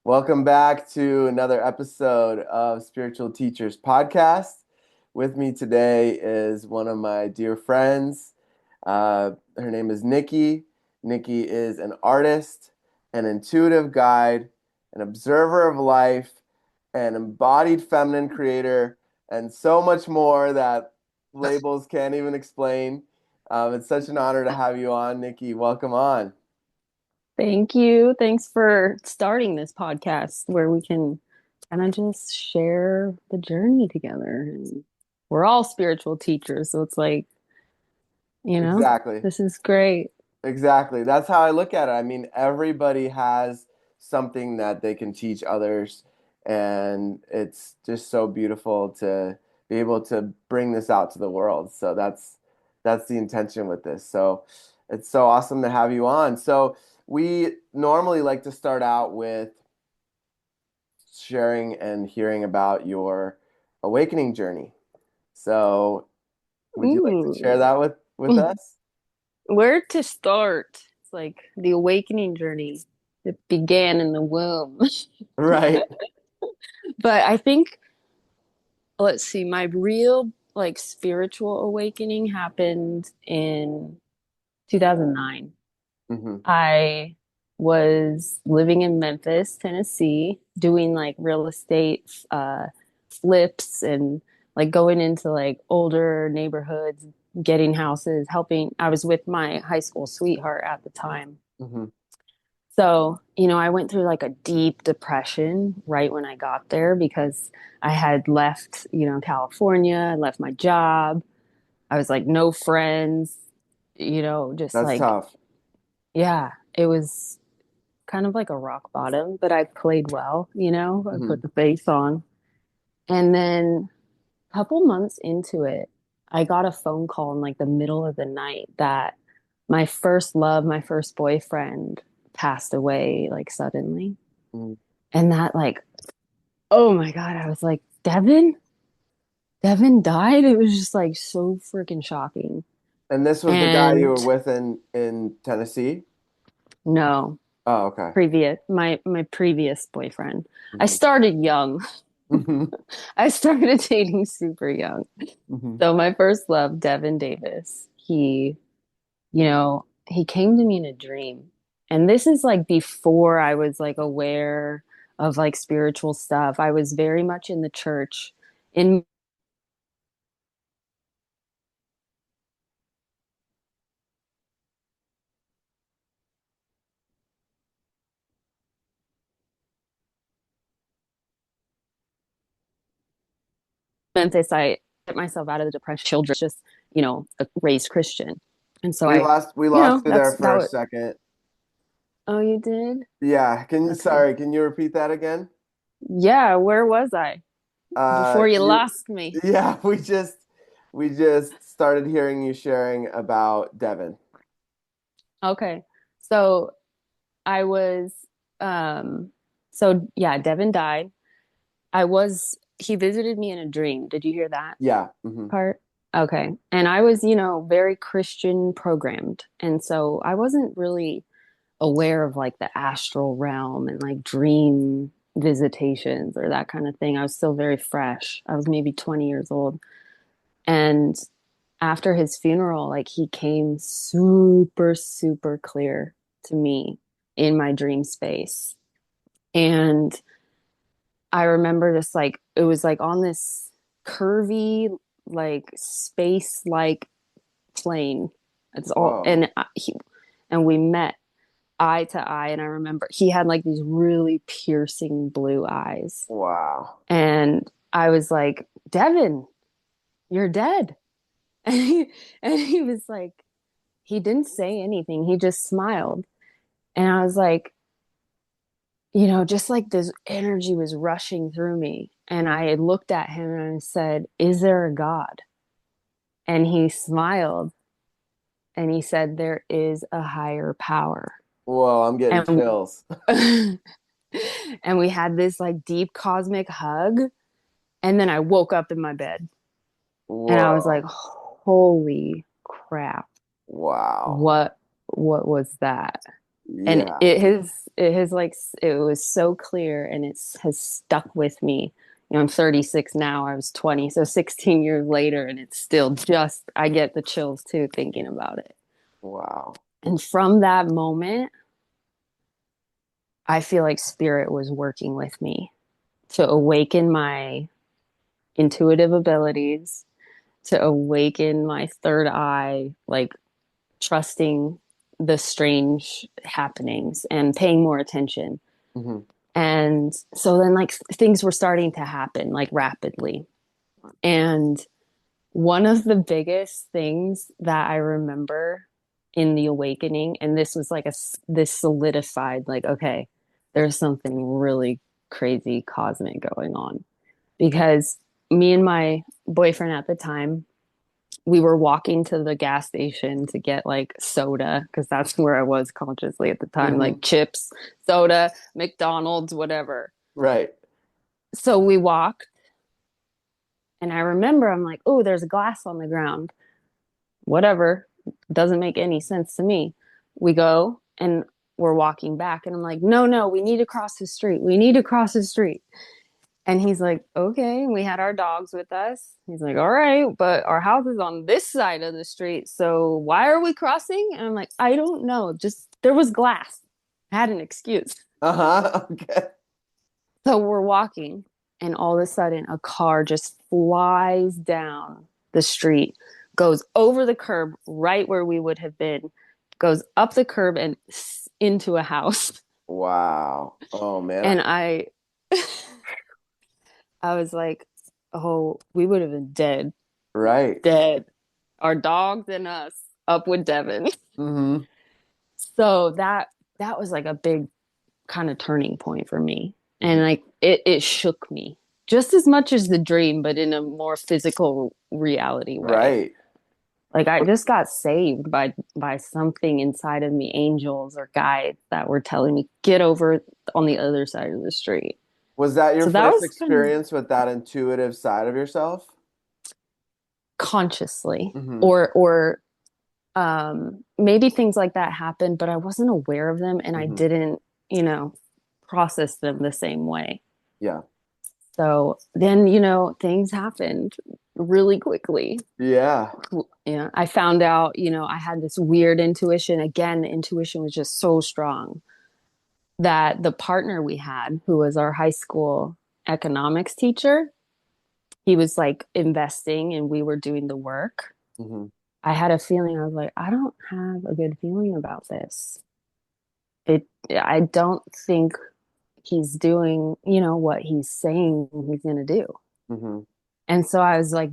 Welcome back to another episode of Spiritual Teachers Podcast. With me today is one of my dear friends. Her name is Nicky. Nicky is an artist, an intuitive guide, an observer of life, an embodied feminine creator, and so much more that labels can't even explain. It's such an honor to have you on, Nicky. Welcome on. Thank you. Thanks for starting this podcast where we can kind of just share the journey together. And we're all spiritual teachers, so it's like, Exactly. this is great. Exactly. That's how I look at it. I mean, everybody has something that they can teach others, and it's just so beautiful to be able to bring this out to the world. So that's the intention with this. So it's so awesome to have you on. So we normally like to start out with sharing and hearing about your awakening journey. So would you like to share Ooh. that with us? Where to start? It's like the awakening journey. It began in the womb. Right. But I think, let's see, my real like spiritual awakening happened in 2009. Hmm. I was living in Memphis, Tennessee, doing like real estate flips and like going into like older neighborhoods, getting houses, helping. I was with my high school sweetheart at the time. Hmm. So, I went through like a deep depression right when I got there because I had left, California, I left my job. I was like, no friends, just That's like, tough. yeah, it was kind of like a rock bottom, but I played well, I Hmm. put the face on. And then a couple months into it, I got a phone call in like the middle of the night that my first love, my first boyfriend passed away like suddenly. Hmm. And that like, oh my God, I was like, Devin? Devin died? It was just like so freaking shocking. And this was the guy you And were with in Tennessee? no, Oh, okay. my previous boyfriend. I Hmm. started young. Hmm. I started dating super young. Hmm. So my first love, Devin Davis, he came to me in a dream. And this is like before I was like aware of like spiritual stuff. I was very much in the church in Memphis. I get myself out of the depression, children, just, raised Christian. And so We lost you there that for a was, second. oh, you did? Yeah, Okay. can you repeat that again? Yeah, where was I before you You lost me? yeah, we just started hearing you sharing about Devin. Okay. So I was, um, so yeah, Devin died. He visited me in a dream. Did you hear that Yeah. Hmm. part? Okay. And I was, very Christian programmed. And so I wasn't really aware of like the astral realm and like dream visitations or that kind of thing. I was still very fresh. I was maybe 20 years old. And after his funeral, like he came super, super clear to me in my dream space. And I remember this like it was like on this curvy, like space like plane. It's all Whoa. and we met eye to eye, and I remember he had like these really piercing blue eyes. Wow. And I was like, Devin, you're dead. And he was like, he didn't say anything. He just smiled. And I was like, just like this energy was rushing through me. And I had looked at him and I said, is there a God? And he smiled and he said, there is a higher power. Whoa, I'm getting And chills. and we had this like deep cosmic hug. And then I woke up in my bed and I was like, Whoa. holy crap. Wow. What was that? And Yeah. it was so clear, and it has stuck with me. I'm 36 now. I was 20, so 16 years later, and it's still just, I get the chills too thinking about it. Wow. And from that moment, I feel like spirit was working with me to awaken my intuitive abilities, to awaken my third eye, like trusting the strange happenings and paying more attention. Hmm. And so then, like, things were starting to happen like rapidly. And one of the biggest things that I remember in the awakening, and this was like this solidified, like, okay, there's something really crazy cosmic going on. Because me and my boyfriend at the time, we were walking to the gas station to get like soda, because that's where I was consciously at the time, Hmm. like chips, soda, McDonald's, whatever. Right. So we walked, and I remember I'm like, oh, there's glass on the ground. Whatever. Doesn't make any sense to me. We go and we're walking back, and I'm like, no, no, we need to cross the street. We need to cross the street. And he's like, okay. And we had our dogs with us. He's like, all right, but our house is on this side of the street. So why are we crossing? And I'm like, I don't know. Just there was glass. I had an excuse. Uh-huh. Okay. So we're walking, and all of a sudden, a car just flies down the street, goes over the curb right where we would have been, goes up the curb and into a house. Wow. Oh man. And I was like, oh, we would have been dead, Right. dead. Our dogs and us up with Devin. Hmm. So that was like a big kind of turning point for me. And Hmm. like it shook me just as much as the dream, but in a more physical reality way. Right. Like I just got saved by something inside of me, angels or guides that were telling me get over on the other side of the street. Was that your So that first was kind of experience with that intuitive side of yourself? consciously, Hmm. or maybe things like that happened, but I wasn't aware of them, and I Hmm. didn't, you know, process them the same way. Yeah. So then, things happened really quickly. Yeah. Yeah, I found out, I had this weird intuition. Again, the intuition was just so strong that the partner we had, who was our high school economics teacher, he was like investing and we were doing the work. Hmm. I had a feeling, I was like, I don't have a good feeling about this. I don't think he's doing, what he's saying he's going to do. Hmm. And so I was like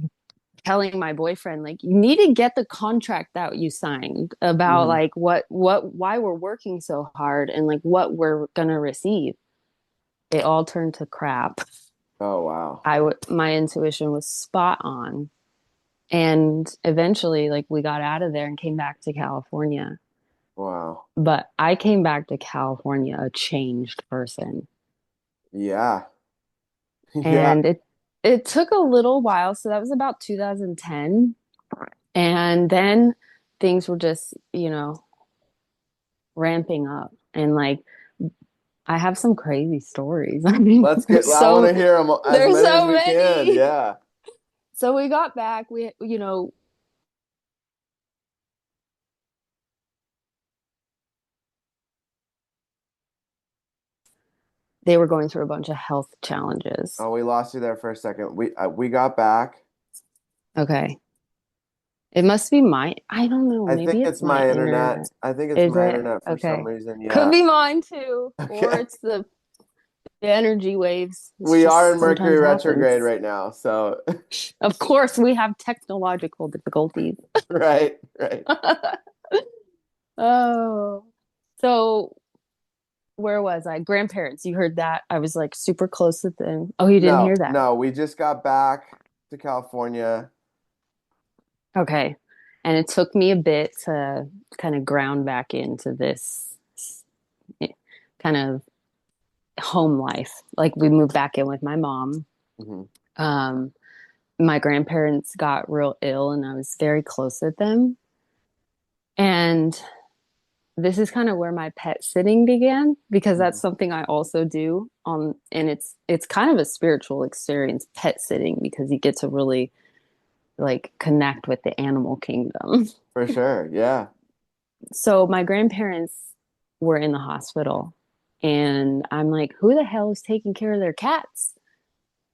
telling my boyfriend, like, you need to get the contract that you signed about Hmm. like why we're working so hard and like what we're going to receive. It all turned to crap. Oh wow. My intuition was spot on. And eventually, like, we got out of there and came back to California. Wow. But I came back to California a changed person. Yeah. Yeah. And it took a little while. So that was about 2010. And then things were just, ramping up. And like I have some crazy stories. I mean, I want to hear them as there's many as so we can. many. Yeah. So we got back. They were going through a bunch of health challenges. Oh, we lost you there for a second. We got back. Okay. It must be I don't know, I think maybe it's it's my my internet. internet. I think it's Is my it? internet for some Okay. reason. Could Yeah. be mine too. Or Okay. it's the energy waves. It's We are just in Mercury sometimes retrograde happens. right now, so Of course, we have technological difficulties. right, right. Oh. So where was I? Grandparents. You heard that. I was like super close with them. Oh, you didn't No, hear that. no, we just got back to California. Okay. And it took me a bit to kind of ground back into this kind of home life. Like we moved back in with my mom. Hmm. Um, my grandparents got real ill and I was very close with them. And this is kind of where my pet sitting began because that's Mhm. something I also do on, and it's kind of a spiritual experience, pet sitting, because you get to really like connect with the animal kingdom. For sure. Yeah. So my grandparents were in the hospital, and I'm like, who the hell is taking care of their cats?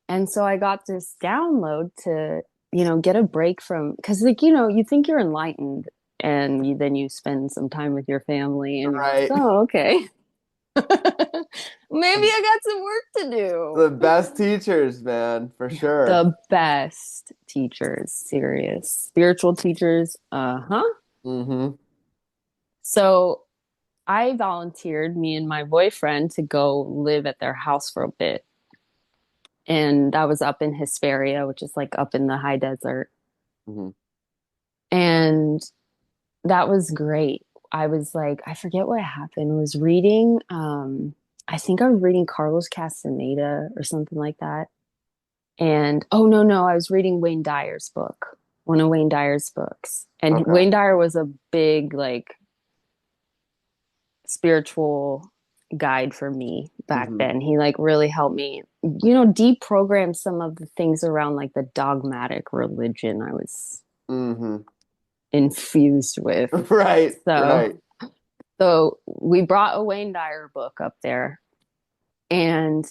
And so I got this download to, get a break from, because like, you think you're enlightened, and then you spend some time with your family and you're like, Right. oh, okay. Maybe I got some work to do. The best teachers, man, for sure. The best teachers, serious spiritual teachers. Uh-huh. Hmm. So I volunteered, me and my boyfriend, to go live at their house for a bit. And that was up in Hesperia, which is like up in the high desert. Hmm. And that was great. I was like, I forget what happened. I was reading, I think I was reading Carlos Castaneda or something like that. And oh, no, no, I was reading Wayne Dyer's book, one of Wayne Dyer's books. And Okay. Wayne Dyer was a big, like, spiritual guide for me back Hmm. then. He like really helped me, deprogram some of the things around like the dogmatic religion I was Hmm. infused with. Right. So, Right. so we brought a Wayne Dyer book up there, and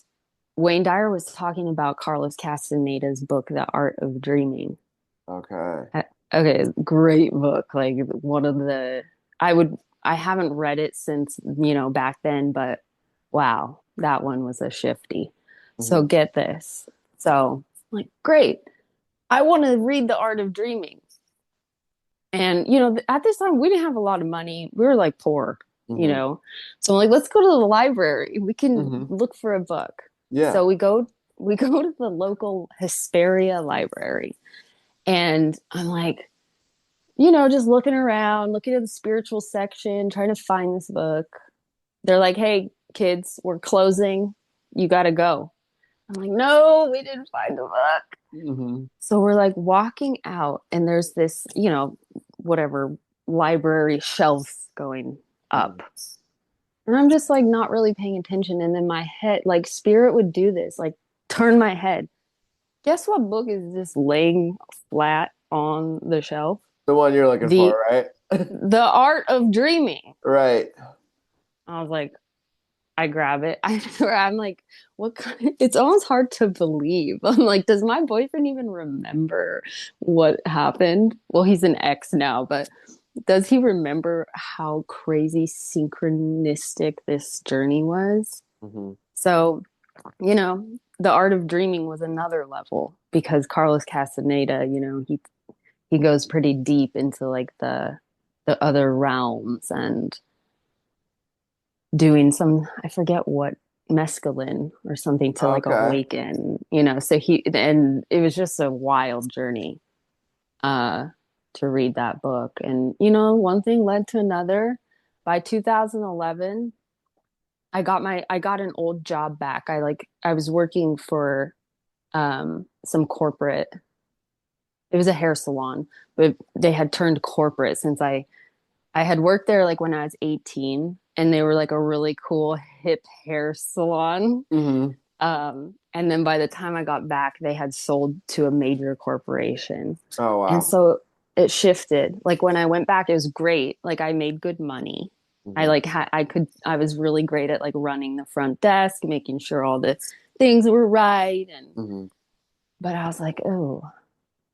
Wayne Dyer was talking about Carlos Castaneda's book, The Art of Dreaming. Okay. Okay, great book. Like one of the I would I haven't read it since, back then, but wow, that one was a shifty. So Hmm. get this. So, like, great. I want to read The Art of Dreaming. And, at this time we didn't have a lot of money. We were like poor, you Hmm. know. So I'm like, let's go to the library. We can Hmm. look for a book. Yeah. So we go to the local Hesperia library. And I'm like, just looking around, looking at the spiritual section, trying to find this book. They're like, hey, kids, we're closing. You got to go. I'm like, no, we didn't find the book. Hmm. So we're like walking out, and there's this, whatever library shelf going Hmm. up. And I'm just like not really paying attention. And then my head, like spirit would do this, like turn my head. Guess what book is just laying flat on the shelf? The one you're looking The for, right? The Art of Dreaming. Right. I was like, I grab it. I'm like, what kind? It's almost hard to believe. I'm like, does my boyfriend even remember what happened? Well, he's an ex now, but does he remember how crazy synchronistic this journey was? Hmm. So, the Art of Dreaming was another level because Carlos Castaneda, he goes pretty deep into like the other realms and doing some, I forget what, mescaline or something to like Okay. awaken, so and it was just a wild journey uh to read that book. And one thing led to another. By 2011, I got an old job back. I was working for some corporate, it was a hair salon, but they had turned corporate since I had worked there like when I was 18, and they were like a really cool hip hair salon. Hmm. And then by the time I got back, they had sold to a major corporation. Oh, And wow. so it shifted. Like when I went back, it was great. Like I made good money. Hmm. I was really great at like running the front desk, making sure all the things were right. Hmm. But I was like, oh,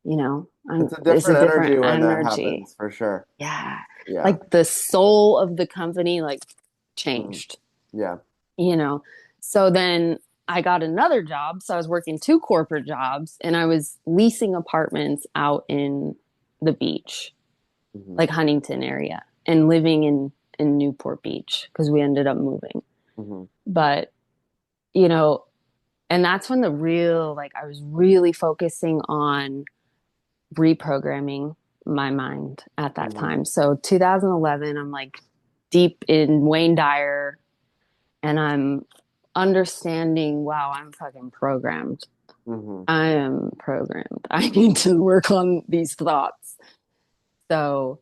It's a it's a different different energy when that energy. happens, for sure. Yeah. Yeah. Like the soul of the company like Hmm. changed, Yeah. you know. So then I got another job. So I was working two corporate jobs, and I was leasing apartments out in the beach, Hmm. like Huntington area, and living in Newport Beach because we ended up moving. Hmm. But, you know, and that's when I was really focusing on reprogramming my mind at that Hmm. time. So 2011, I'm like deep in Wayne Dyer, and I'm understanding, wow, I'm fucking programmed. Hmm. I am programmed. I need to work on these thoughts. So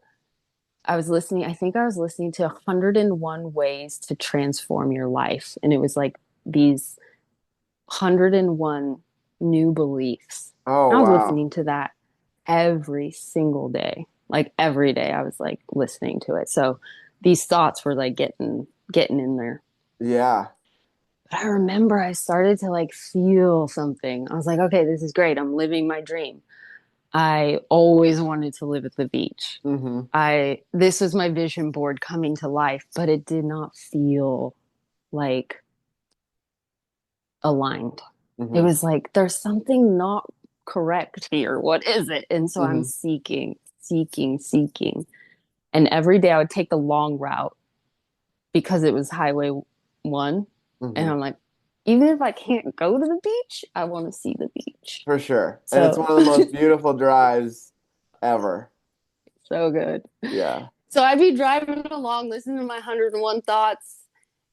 I think I was listening to 101 Ways to Transform Your Life. And it was like these 101 new beliefs. Oh, I was wow. listening to that every single day. Like every day I was like listening to it. So these thoughts were like getting in there. Yeah. But I remember I started to like feel something. I was like, okay, this is great. I'm living my dream. I always wanted to live at the beach. Hmm. This was my vision board coming to life, but it did not feel like aligned. It Hmm. was like there's something not correct here. What is it? And so I'm Hmm. seeking, seeking, seeking. And every day I would take the long route because it was Highway 1. And Hmm. I'm like, even if I can't go to the beach, I want to see the beach. For sure. And it's So, one of the most beautiful drives ever. so good. Yeah. So I'd be driving along, listening to my 101 thoughts,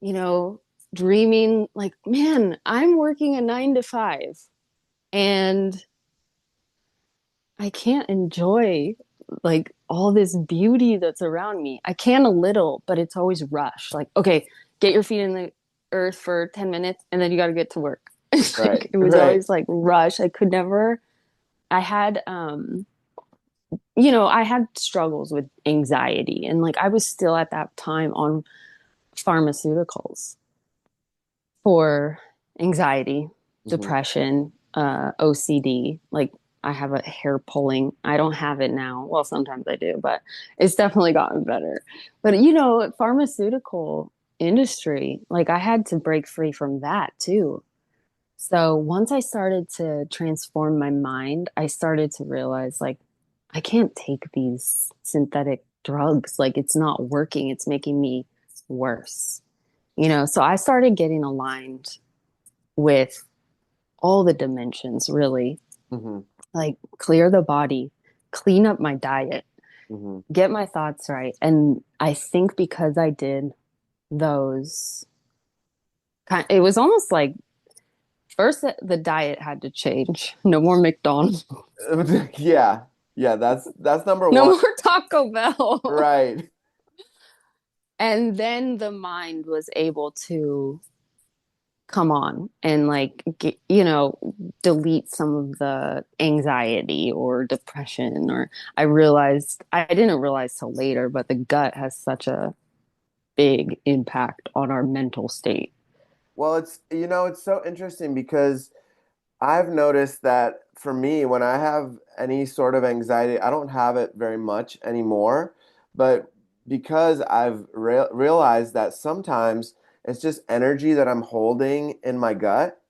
you know, dreaming like, man, I'm working a 9 to 5 and I can't enjoy like all this beauty that's around me. I can a little, but it's always rush. Like, okay, get your feet in the earth for 10 minutes and then you got to get to work. It's Right. like, it was Right. always like rush. I could never, I had, you know, I had struggles with anxiety and like I was still at that time on pharmaceuticals for anxiety, Hmm. depression, OCD. Like I have a hair pulling. I don't have it now. Well, sometimes I do, but it's definitely gotten better. But you know, pharmaceutical industry, like I had to break free from that too. So once I started to transform my mind, I started to realize like I can't take these synthetic drugs. Like it's not working. It's making me worse. You know, so I started getting aligned with all the dimensions, really. Hmm. Like clear the body, clean up my diet, Hmm. get my thoughts right. And I think because I did those it was almost like first the diet had to change. No more McDonald's, Yeah. Yeah, that's number no one. more Taco Bell. Right. And then the mind was able to come on and like get, you know, delete some of the anxiety or depression. Or I didn't realize till later, but the gut has such a big impact on our mental state. Well, it's so interesting because I've noticed that for me, when I have any sort of anxiety, I don't have it very much anymore. But because I've realized that sometimes it's just energy that I'm holding in my gut.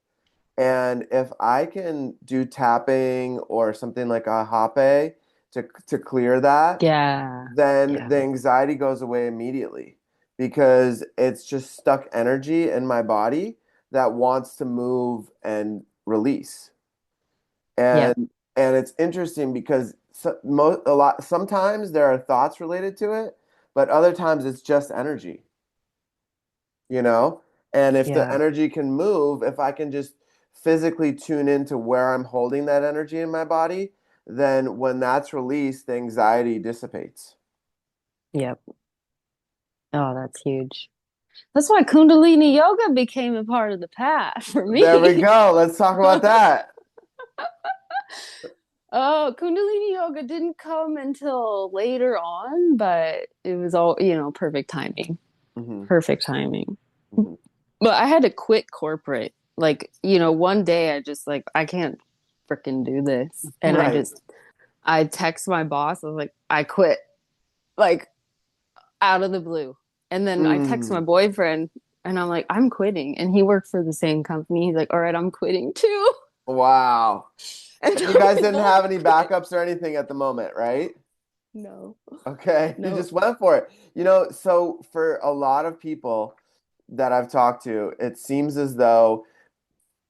And if I can do tapping or something like a hape to clear that, Yeah, then yeah, the anxiety goes away immediately because it's just stuck energy in my body that wants to move and release. yep, And it's interesting because sometimes there are thoughts related to it, but other times it's just energy, you know? And if the yeah, energy can move, if I can just physically tune into where I'm holding that energy in my body, then when that's released, the anxiety dissipates. yep. Oh, that's huge. That's why Kundalini yoga became a part of the path for There we me. go. Let's talk about that. Oh, Kundalini yoga didn't come until later on, but it was all, you know, perfect timing. Hmm. Perfect timing. Hmm. But I had to quit corporate. Like, you know, one day I just like, I can't freaking do this. And Right. I text my boss. I was like, I quit, like out of the blue. And then I text my Mm. boyfriend and I'm like, I'm quitting. And he worked for the same company. He's like, all right, I'm quitting too. Wow. And And you so guys we didn't both have any quit. backups or anything at the moment, right? No, Okay. You no. just went for it. So for a lot of people that I've talked to, it seems as though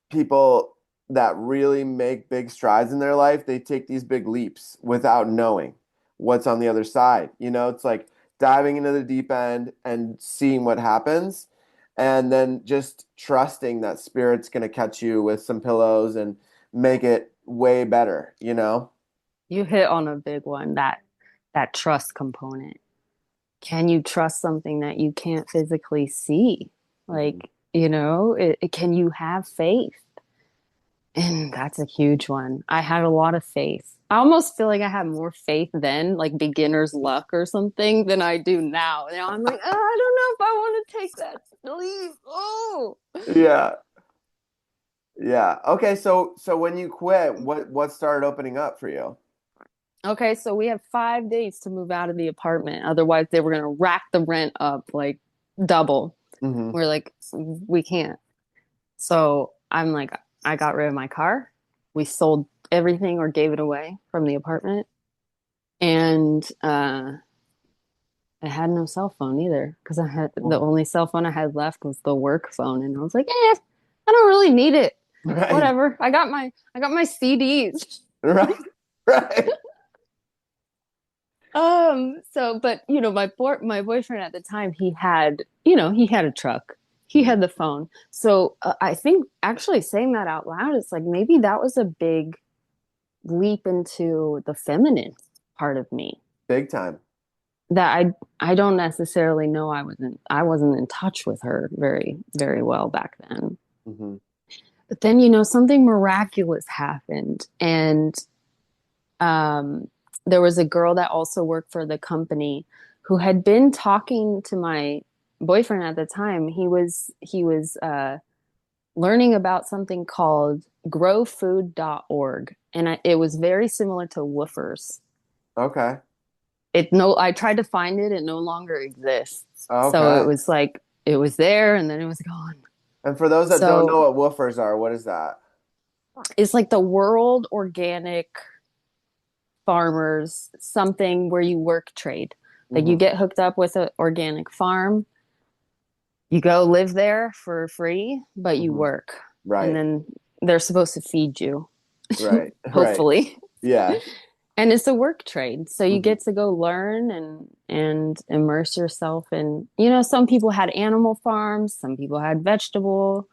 people that really make big strides in their life, they take these big leaps without knowing what's on the other side. It's like diving into the deep end and seeing what happens, and then just trusting that spirit's going to catch you with some pillows and make it way better. You hit on a big one, that trust component. can you trust something that you can't physically see? Hmm. Like, can you have faith? And that's a huge one. I had a lot of faith. I almost feel like I had more faith then, like beginner's luck or something, than I do now. Now I'm like, oh, I don't know if I want to take that leap. Oh. Yeah. Yeah. Okay, so when you quit, what started opening up for you? Okay, so we have 5 days to move out of the apartment. Otherwise, they were gonna rack the rent up like double. Hmm. We're like, we can't. So I'm like, I got rid of my car. We sold everything or gave it away from the apartment. And I had no cell phone either because I had the Wow. only cell phone I had left was the work phone. And I was like, I don't really need it. Right. Whatever. I got my CDs. Right. Right. But my boyfriend at the time, he had a truck. He Mhm. had the phone. So I think actually saying that out loud, it's like maybe that was a big leap into the feminine part of me Big time. that I don't necessarily know I wasn't in touch with her very, very well back then. Hmm. But then, something miraculous happened. And there was a girl that also worked for the company who had been talking to my boyfriend at the time. He was learning about something called growfood.org. And it was very similar to woofers. Okay. I tried to find it. It no longer exists. So it Okay. was like, it was there and then it was gone. And for those that don't know So what woofers are, what is that? it's like the World Organic Farmers, something where you work trade. Like you Hmm. get hooked up with an organic farm, you go live there for free, but you Hmm. work. And Right. then they're supposed to feed you, Right. Right. hopefully. Yeah. And it's a work trade. So you Hmm. get to go learn and immerse yourself in, some people had animal farms, some people had vegetable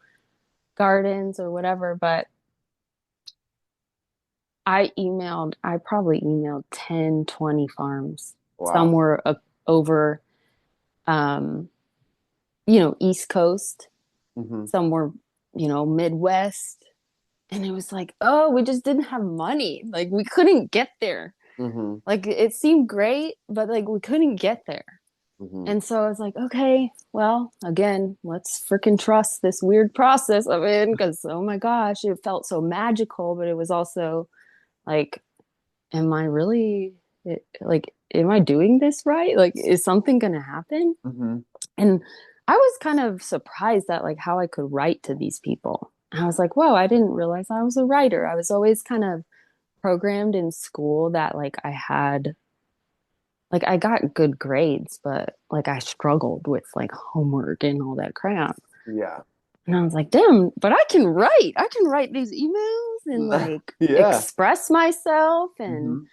gardens or whatever, but I probably emailed 10, 20 farms. Some Wow. were over um, East Coast, Hmm. some were, Midwest. And it was like, oh, we just didn't have money. Like we couldn't get there. Hmm. Like it seemed great, but like we couldn't get there. Hmm. And so I was like, okay, well, again, let's freaking trust this weird process I'm in because oh my gosh, it felt so magical, but it was also like, am I really like, am I doing this right? Like, is something gonna happen? Hmm. And I was kind of surprised at like how I could write to these people. I was like, whoa, I didn't realize I was a writer. I was always kind of programmed in school that I got good grades, but like I struggled with like homework and all that crap. Yeah. And I was like, damn, but I can write. I can write these emails and like Yeah. express myself. And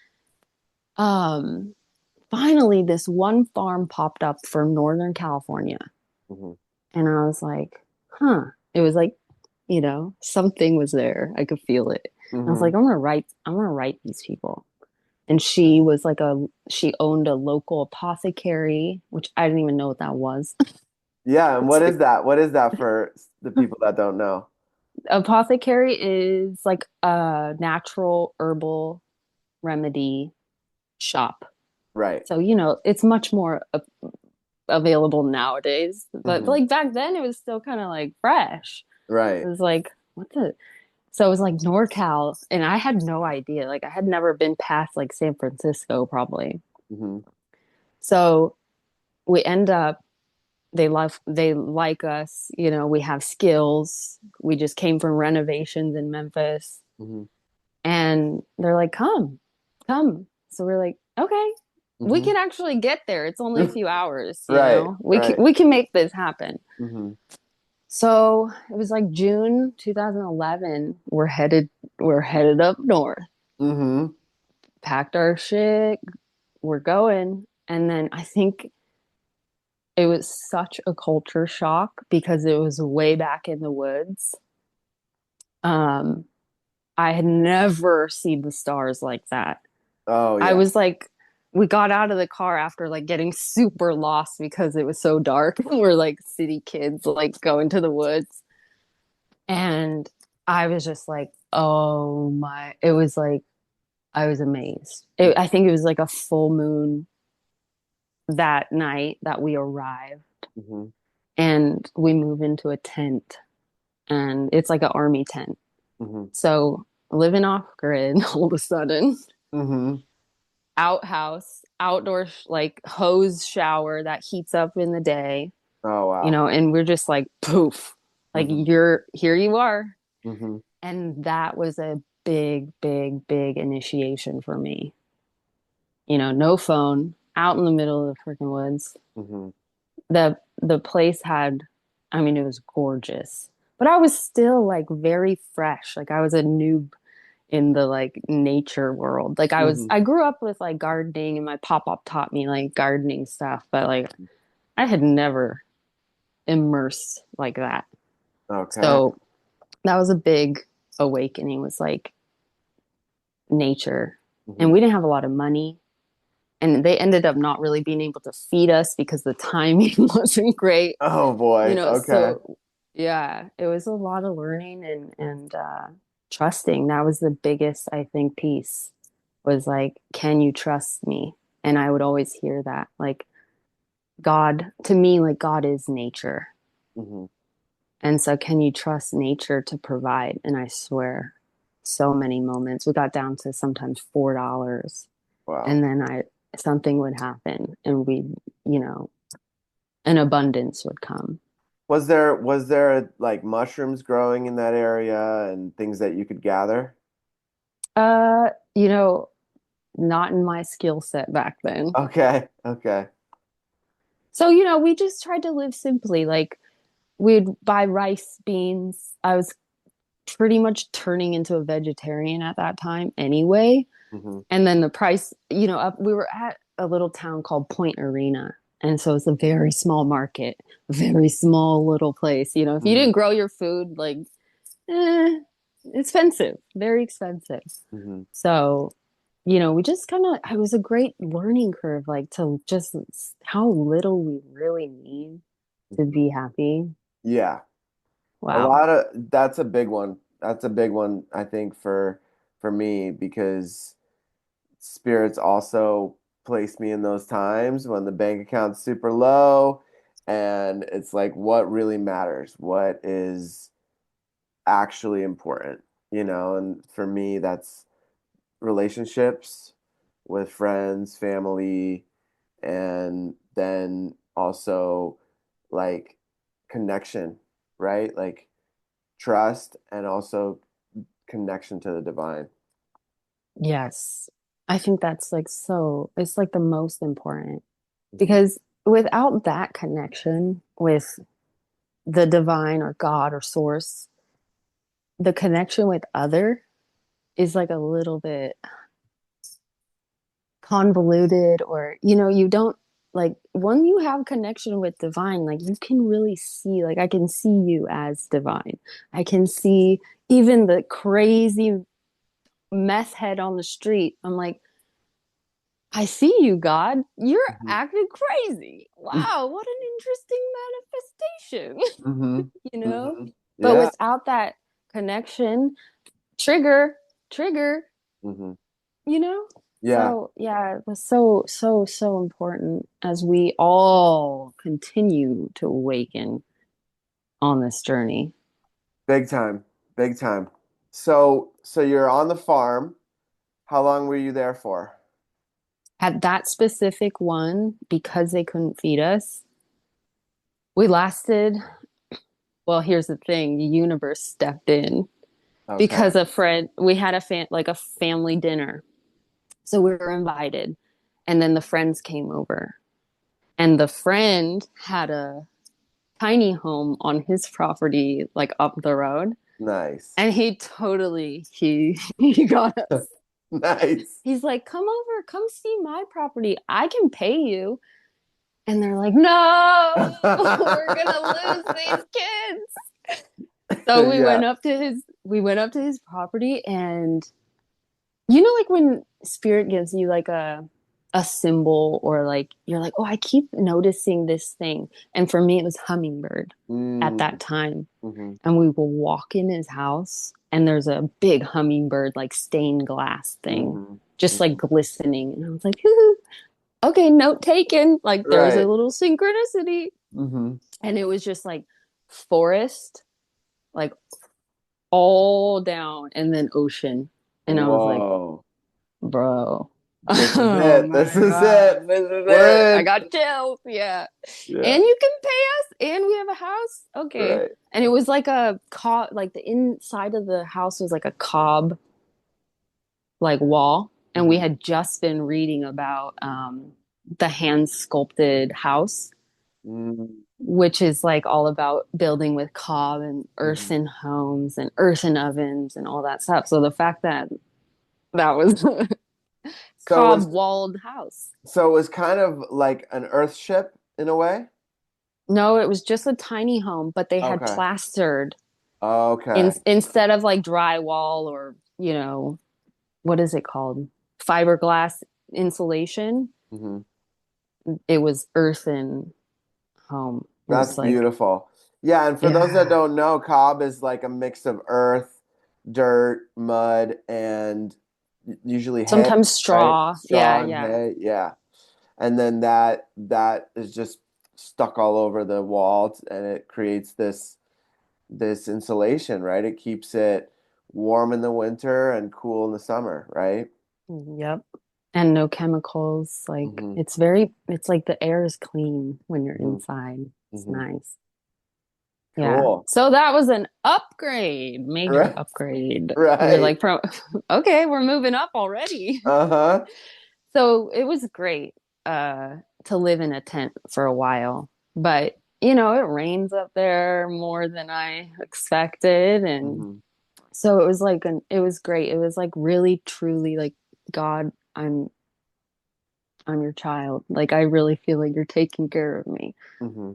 Hmm. um finally this one farm popped up for Northern California. Hmm. And I was like, huh. It was like, something was there. I could feel it. I was Hmm. like, I'm gonna write these people. And she owned a local apothecary, which I didn't even know what that was. Yeah. And what is that? What is that for the people that don't know? Apothecary is like a natural herbal remedy shop. Right. So, it's much more available nowadays. But Hmm. like back then, it was still kind of like fresh. It Right. was like, what the? So it was like NorCal, and I had no idea. Like I had never been past like San Francisco, probably. Hmm. So we end up they like us, we have skills. We just came from renovations in Memphis. Hmm. And they're like, come. So we're like, okay, we Hmm. can actually get there. It's only a few hours, Right. We can Right. we can make this happen. Hmm. So it was like June 2011. We're headed up north, Hmm. packed our shit, we're going. And then I think it was such a culture shock because it was way back in the woods. Um, I had never seen the stars like that. Oh I yeah. was like, we got out of the car after like getting super lost because it was so dark. We're like city kids, like going to the woods. And I was just like, oh my, it was like, I was amazed. I think it was like a full moon that night that we arrived, Mm-hmm. and we move into a tent, and it's like an army tent. Mm-hmm. So living off grid all of a sudden, Mm-hmm. outhouse, outdoor like hose shower that heats up in the day, Oh wow. and we're just like poof, like Mm-hmm. you're here, you are. Mm-hmm. And that was a big, big, big initiation for me. No phone, out in the middle of the freaking woods. Mm-hmm. The place had, I mean, it was gorgeous, but I was still like very fresh. Like I was a noob in the like nature world. Like Mm-hmm. I grew up with like gardening, and my pop-up taught me like gardening stuff, but like I had never immersed like that. Okay. So that was a big awakening, was like nature. And Mm-hmm. we didn't have a lot of money. And they ended up not really being able to feed us because the timing wasn't great. Oh boy. Okay. So yeah, it was a lot of learning and trusting. That was the biggest, I think, piece, was like, can you trust me? And I would always hear that. Like God, to me, like God is nature. Mm-hmm. And so can you trust nature to provide? And I swear, so many moments. We got down to sometimes $4. Wow. And then I something would happen, and you know, an abundance would come. Was there like mushrooms growing in that area and things that you could gather? Uh, you know, not in my skill set back then. Okay. Okay. So, we just tried to live simply. Like we'd buy rice, beans. I was pretty much turning into a vegetarian at that time anyway. Mm-hmm. And then the price, we were at a little town called Point Arena. And so it's a very small market, very small little place. If you Mm-hmm. didn't grow your food, like, eh, expensive, very expensive. Mm-hmm. So, we just it was a great learning curve, like to just how little we really need to Mm-hmm. be happy. Yeah. A Wow. lot of that's a big one. That's a big one, I think, for me because spirits also place me in those times when the bank account's super low and it's like what really matters, what is actually important, and for me that's relationships with friends, family, and then also like connection, right? Like trust and also connection to the divine. Yes. I think that's like it's like the most important, Mhm. because without that connection with the divine or God or source, the connection with other is like a little bit convoluted, or you don't, like, when you have connection with divine, like you can really see, like I can see you as divine. I can see even the crazy meth head on the street. I'm like, I see you, God. You're Mhm. acting crazy. Wow, what an interesting manifestation. Mhm. you know Mhm. but Yeah. without that connection, trigger, trigger, Mhm. you know Yeah. so yeah, it was so, so, so important as we all continue to awaken on this journey. Big time. Big time. So you're on the farm. How long were you there for? At that specific one, because they couldn't feed us, we lasted, well, here's the thing, the universe stepped in, Okay. because a friend, we had like a family dinner, so we were invited, and then the friends came over, and the friend had a tiny home on his property, like up the road. Nice. And he got us. Nice. He's like, come over, come see my property. I can pay you. And they're like, no, we're gonna lose these kids. So Yeah. we went up to his property, and like when spirit gives you like a symbol, or like you're like, oh, I keep noticing this thing. And for me, it was hummingbird at Mm, that time. hmm. And we will walk in his house, and there's a big hummingbird, like stained glass thing, Hmm. just like Hmm. glistening. And I was like, okay, note taken. Like there's a Right. little synchronicity. Hmm. And it was just like forest, like all down, and then ocean. And I was like, Whoa. bro. This is Oh it. This my is it. God, this is it. We're I in. got chills. Yeah. Yeah. And you can pay us, and we have a house. Okay. Right. And it was like a cob, like the inside of the house was like a cob, like wall. And we Hmm. had just been reading about the hand sculpted house, Mm-hmm. which is like all about building with cob and Hmm. earthen homes and earthen ovens and all that stuff. So the fact that that was So it cob was walled house. so it was kind of like an earth ship in a way. No, it was just a tiny home, but they had Okay. plastered Okay. instead of like drywall, or, what is it called? Fiberglass insulation. Hmm. It was earthen home. It That's was like, beautiful. Yeah, and for those that yeah. don't know, cob is like a mix of earth, dirt, mud, and usually hay, Sometimes right? straw. Yeah, Straw and yeah. hay. Yeah. And then that is just stuck all over the walls and it creates this insulation, right? It keeps it warm in the winter and cool in the summer, right? Yep. And no chemicals. Like Hmm. it's like the air is clean when you're Hmm. inside. It's Hmm. nice. Yeah. Cool. So that was an upgrade, major Right. upgrade. We were Right. like, okay, we're moving up already. Uh-huh. So it was great to live in a tent for a while. But, it rains up there more than I expected. And Hmm. so it was like it was great. It was like really truly like, God, I'm your child. Like I really feel like you're taking care of me. Hmm.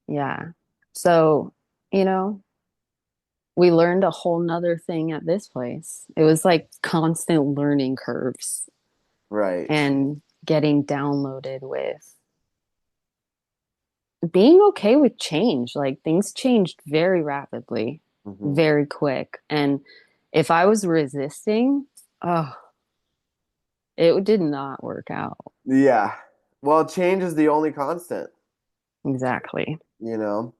Yeah. So, you know, we learned a whole nother thing at this place. It was like constant learning curves Right. and getting downloaded with being okay with change. Like things changed very rapidly, Hmm. very quick. And if I was resisting, oh, it did not work out. Yeah. Well, change is the only constant, Exactly. you know?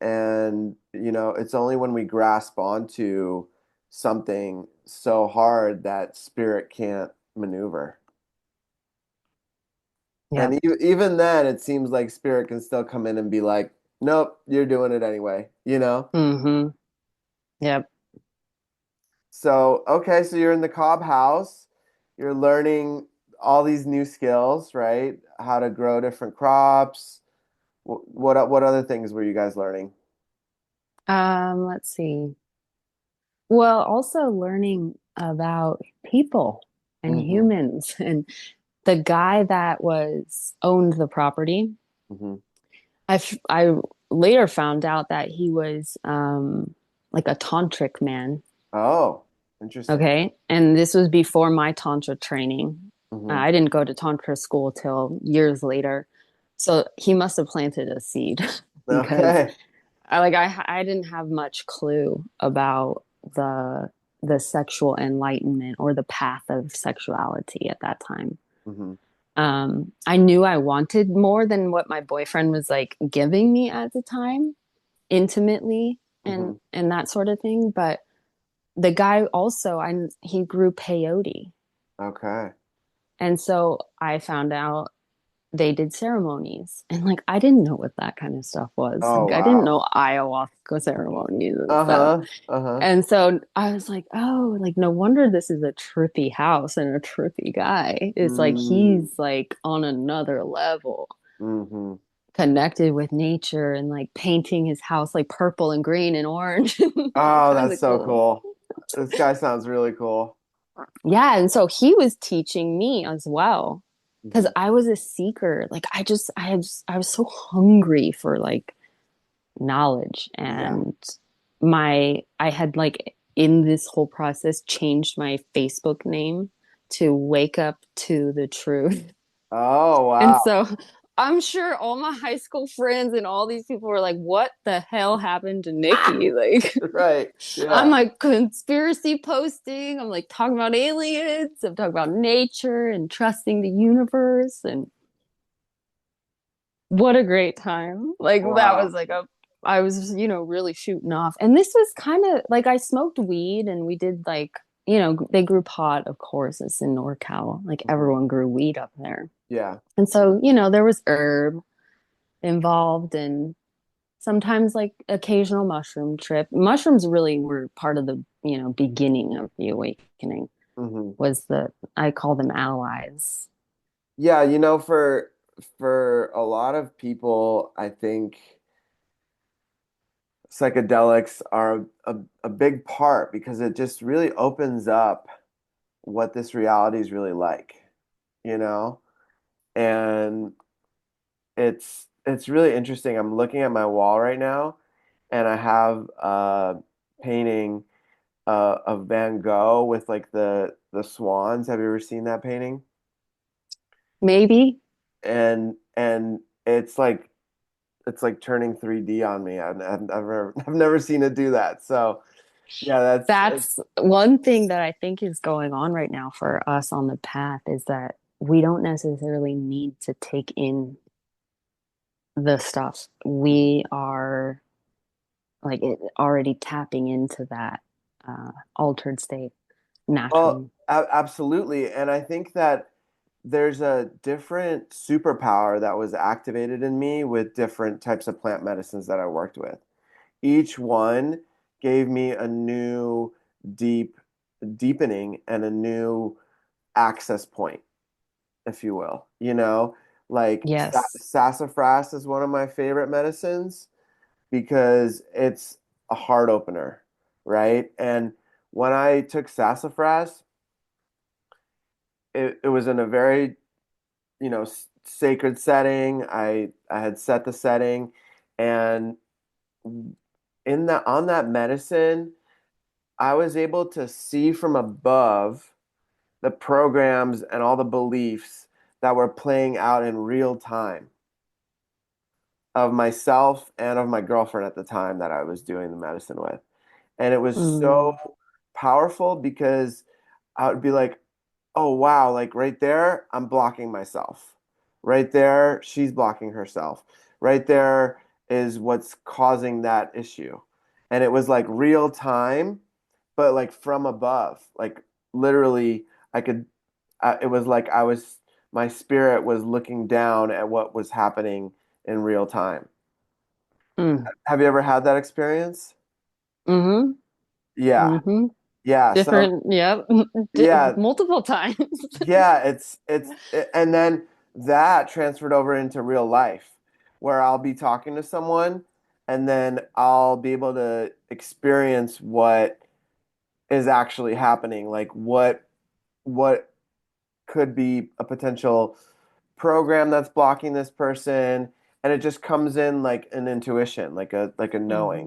And, it's only when we grasp onto something so hard that spirit can't maneuver. And Yep. even then, it seems like spirit can still come in and be like, nope, you're doing it anyway, you know? Mm-hmm. Yep. So, okay, so you're in the Cobb house, you're learning all these new skills, right? How to grow different crops. What other things were you guys learning? Let's see. Well, also learning about people and Hmm. humans. And the guy that was owned the property, Hmm. I later found out that he was like a tantric man. Oh, interesting. Okay. And this was before my tantra training. Hmm. I didn't go to tantra school till years later. So he must have planted a seed because Okay. I didn't have much clue about the sexual enlightenment or the path of sexuality at that time. Hmm. I knew I wanted more than what my boyfriend was like giving me at the time, intimately Hmm. and that sort of thing. But the guy also, he grew peyote, Okay. and so I found out they did ceremonies, and like I didn't know what that kind of stuff was. Oh, Like I didn't wow. know ayahuasca ceremonies and stuff. Uh-huh. Uh-huh. And so I was like, oh, like no wonder this is a trippy house and a trippy guy. It's like Mm. he's like on another level, Hmm. connected with nature and like painting his house like purple and green and orange. All Oh, kinds that's of so cool. cool. This guy sounds really cool. Yeah, and so he was teaching me as well because Hmm. I was a seeker. Like I was so hungry for like knowledge, Yeah. and I had like in this whole process changed my Facebook name to wake up to the truth. Oh, And wow. so I'm sure all my high school friends and all these people were like, what the hell happened to Nikki? Like, Right. I'm Yeah. like conspiracy posting. I'm like talking about aliens. I'm talking about nature and trusting the universe. And what a great time. Like, that Wow. was like I was, really shooting off. And this was kind of like I smoked weed and we did like, they grew pot, of course. It's in NorCal. Like, Mhm. everyone grew weed up there. Yeah. And so, there was herb involved and sometimes like occasional mushroom trip. Mushrooms really were part of the, beginning of the awakening Hmm. was I call them allies. Yeah, for a lot of people, I think psychedelics are a big part because it just really opens up what this reality is really like, you know? And it's really interesting. I'm looking at my wall right now and I have a painting of Van Gogh with like the swans. Have you ever seen that painting? Maybe And it's like turning 3D on me. I've never seen it do that. So yeah, that's one thing that I think is going on right now for us on the path is that we don't necessarily need to take in the stuff. We are like already tapping into that altered state well, naturally. absolutely. And I think that there's a different superpower that was activated in me with different types of plant medicines that I worked with. Each one gave me a new deep deepening and a new access point, if you will. Like Yes. sassafras is one of my favorite medicines because it's a heart opener, right? And when I took sassafras, it was in a very, sacred setting. I had set the setting, and in that on that medicine, I was able to see from above the programs and all the beliefs that were playing out in real time of myself and of my girlfriend at the time that I was doing the medicine with. And it was so Mm, powerful because I would be like, oh, wow, like right there, I'm blocking myself. Right there, she's blocking herself. Right there is what's causing that issue. And it was like real time, but like from above. Like literally, I could, it was like my spirit was looking down at what was happening in real time. mm, Have you ever had that experience? mm-hmm. Yeah. Mm-hmm. Yeah. So, Different, yep. yeah, Multiple times. yeah, and then that transferred over into real life where I'll be talking to someone and then I'll be able to experience what is actually happening, like what could be a potential program that's blocking this person, and it just comes in like an intuition, like a knowing.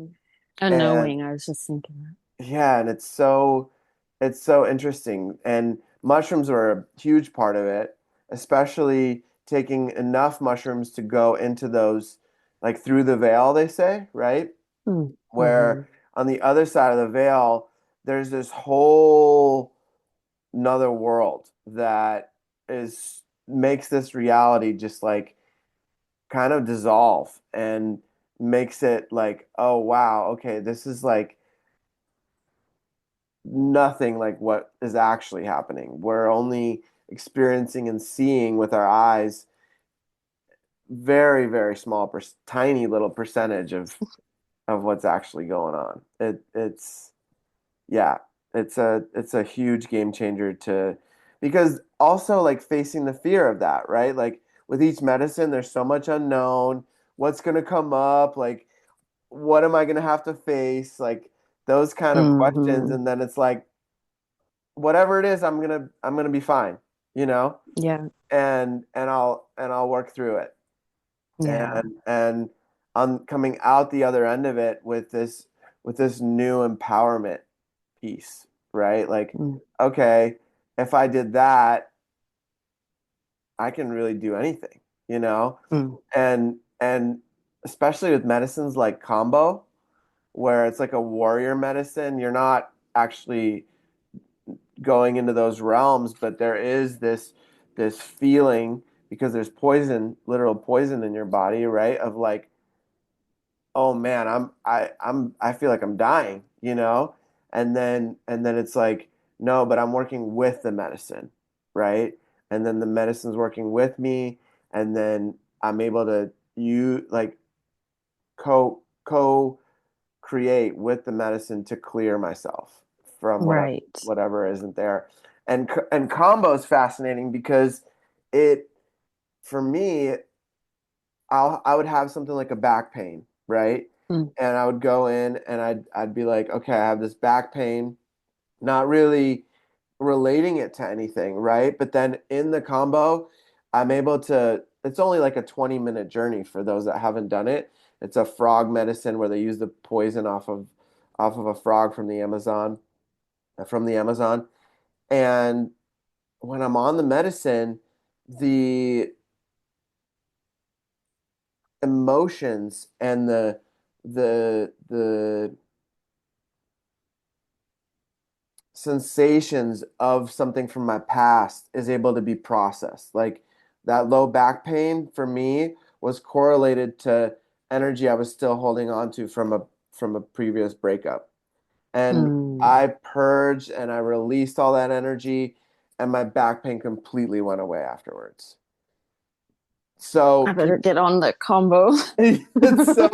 Hmm. A And knowing, I was just thinking that. yeah, and it's so interesting. And mushrooms are a huge part of it, especially taking enough mushrooms to go into those, like through the veil, they say, right? Mm-hmm. Where on the other side of the veil, there's this whole another world that is makes this reality just like kind of dissolve and makes it like, oh wow, okay, this is like nothing like what is actually happening. We're only experiencing and seeing with our eyes very, very small, tiny little percentage of what's actually going on. It's yeah, it's a huge game changer to because also like facing the fear of that, right? Like with each medicine, there's so much unknown. What's gonna come up? Like, what am I gonna have to face? Like those kind of questions, Mm-hmm. and then it's like whatever it is, I'm gonna be fine, you know, Yeah. and I'll work through it, Yeah. and I'm coming out the other end of it with this new empowerment piece, right? Like, Mm. okay, if I did that, I can really do anything, you know? Mm. And especially with medicines like combo, where it's like a warrior medicine, you're not actually going into those realms, but there is this feeling because there's poison, literal poison in your body, right? Of like, oh man, I feel like I'm dying, you know? And then it's like, no, but I'm working with the medicine, right? And then the medicine's working with me, and then I'm able to you like co create with the medicine to clear myself from Right. whatever isn't there. And combo is fascinating because it for me I would have something like a back pain, right? Mm. And I would go in and I'd be like, okay, I have this back pain, not really relating it to anything, right? But then in the combo, I'm able to, it's only like a 20-minute journey for those that haven't done it. It's a frog medicine where they use the poison off of a frog from the Amazon. And when I'm on the medicine, the emotions and the sensations of something from my past is able to be processed. Like that low back pain for me was correlated to energy I was still holding on to from a previous breakup. And Mm. I purged and I released all that energy and my back pain completely went away afterwards. I So better get on the combo. it's so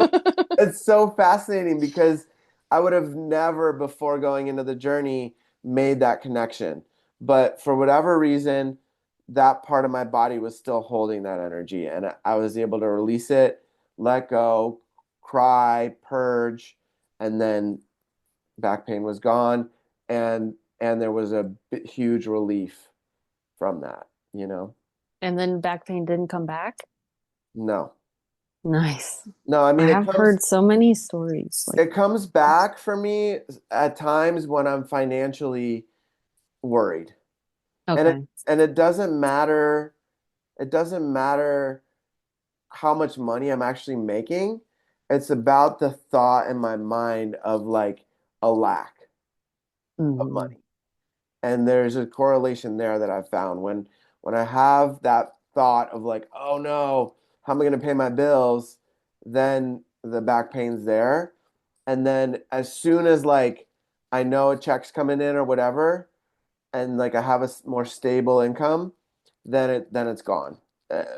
it's so fascinating because I would have never before going into the journey made that connection. But for whatever reason, that part of my body was still holding that energy and I was able to release it, let go, cry, purge, and then back pain was gone and there was a huge relief from that, you know? And then back pain didn't come back. No. Nice. No, I I mean have heard so many stories. Like, it comes back for me at times when I'm financially worried. And okay. it doesn't matter how much money I'm actually making. It's about the thought in my mind of like a lack of Hmm. money. And there's a correlation there that I've found when I have that thought of like, oh no, how am I going to pay my bills? Then the back pain's there. And then as soon as like I know a check's coming in or whatever, and like I have a more stable income, then it's gone.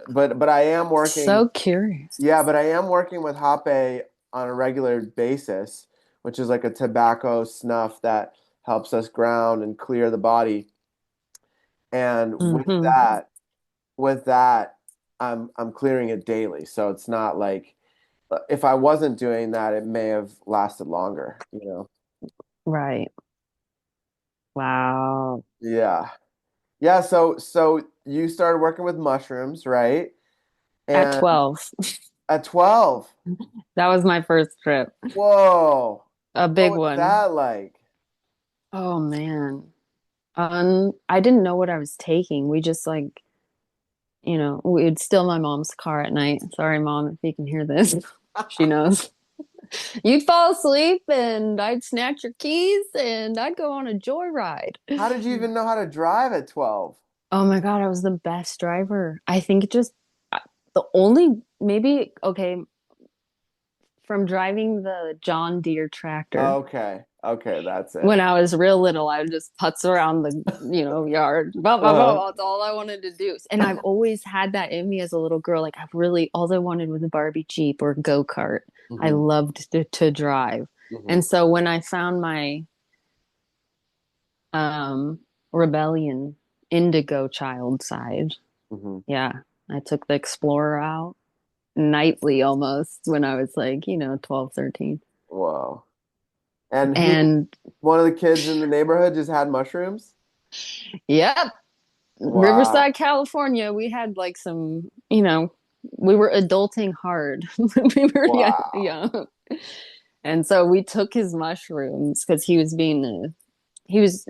But I am working, So curious. yeah, but I am working with Hape on a regular basis, which is like a tobacco snuff that helps us ground and clear the body. And Hmm. with that, I'm clearing it daily. So it's not like if I wasn't doing that, it may have lasted longer, you know? Right. Wow. Yeah. Yeah, so you started working with mushrooms, right? At And 12. at 12. That was my first trip. Whoa. A What big was one. that like? Oh man. I didn't know what I was taking. We just like, we'd steal my mom's car at night. Sorry, mom, if you can hear this. She knows. You'd fall asleep and I'd snatch your keys and I'd go on a joyride. How did you even know how to drive at 12? Oh my God, I was the best driver. I think just the only, maybe, okay, from driving the John Deere tractor. Okay. Okay, that's it. When I was real little, I would just putz around the, yard. Blah, blah, Uh-huh. blah. That's all I wanted to do. And I've always had that in me as a little girl. Like all I wanted was a Barbie Jeep or a go-kart. I Hmm. loved to drive. Hmm. And so when I found my um rebellion indigo child side, Hmm. yeah, I took the Explorer out nightly almost when I was like, 12, 13. Whoa. And And one of the kids in the neighborhood just had mushrooms? yep, Wow. Riverside, California, we had like some, we were adulting hard. We were Wow. young. And so we took his mushrooms because he was being he was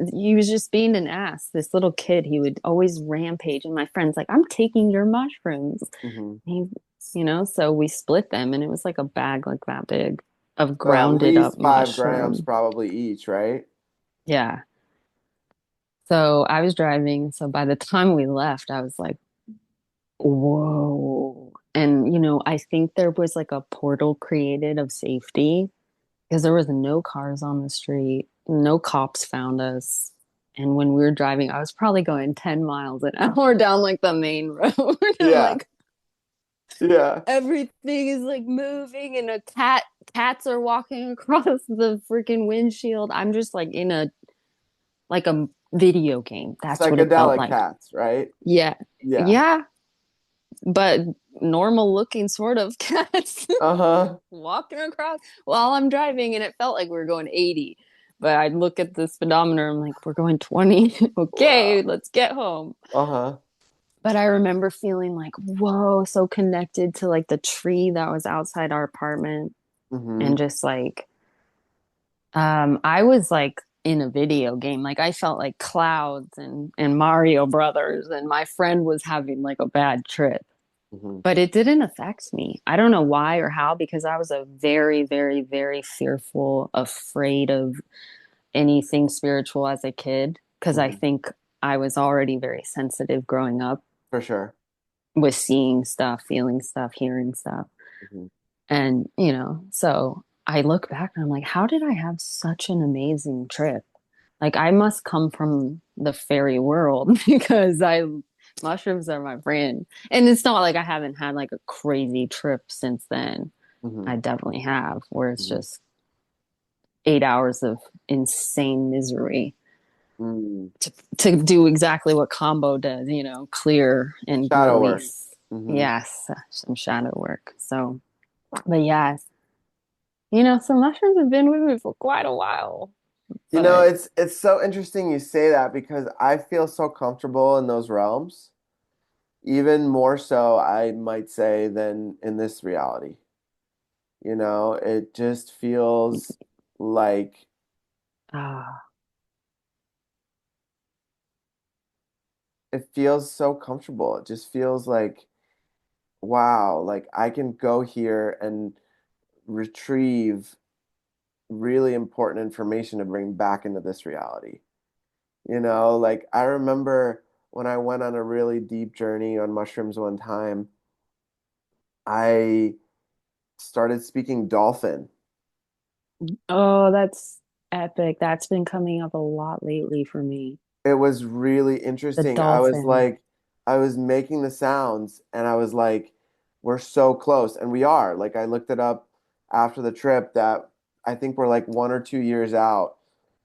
just being an ass. This little kid, he would always rampage, and my friend's like, "I'm taking your mushrooms." Hmm. He, so we split them, and it was like a bag like that big of So at grounded up least 5 grams mushroom. probably each, right? Yeah. So I was driving. So by the time we left, I was like, "Whoa!" And I think there was like a portal created of safety because there was no cars on the street, no cops found us. And when we were driving, I was probably going 10 miles an hour down like the main road. And Yeah. like Yeah. everything is like moving and cats are walking across the freaking windshield. I'm just like in a video game. That's what it felt Psychedelic like. cats, right? Yeah. Yeah. Yeah. But normal looking sort of cats Uh-huh. walking across while I'm driving, and it felt like we were going 80. But I'd look at the speedometer, I'm like, we're going 20. Okay, Wow. let's get home. Uh-huh. But I remember feeling like, whoa, so connected to like the tree that was outside our apartment. Hmm. And just like, I was like in a video game. Like I felt like Clouds and Mario Brothers, and my friend was having like a bad trip. Hmm. But it didn't affect me. I don't know why or how, because I was a very, very, very fearful, afraid of anything spiritual as a kid. Because I Hmm. think I was already very sensitive growing up For sure. with seeing stuff, feeling stuff, hearing stuff. Hmm. And, so I look back and I'm like, how did I have such an amazing trip? Like, I must come from the fairy world because mushrooms are my friend. And it's not like I haven't had like a crazy trip since then. Hmm. I definitely have, where it's Hmm. just 8 hours of insane misery Mm. to do exactly what combo does, clear and Shadow work. release. Hmm. Yes, some shadow work. So, but yeah, some mushrooms have been with me for quite a while. You know, But it's so interesting you say that because I feel so comfortable in those realms, even more so, I might say, than in this reality. You know, it just feels like ah, it feels so comfortable. It just feels like, wow, like I can go here and retrieve really important information to bring back into this reality. You know, like I remember when I went on a really deep journey on mushrooms one time, I started speaking dolphin. oh, that's epic. That's been coming up a lot lately for me. It was really The interesting. dolphin. I was making the sounds and I was like, we're so close. And we are. Like, I looked it up after the trip that I think we're like 1 or 2 years out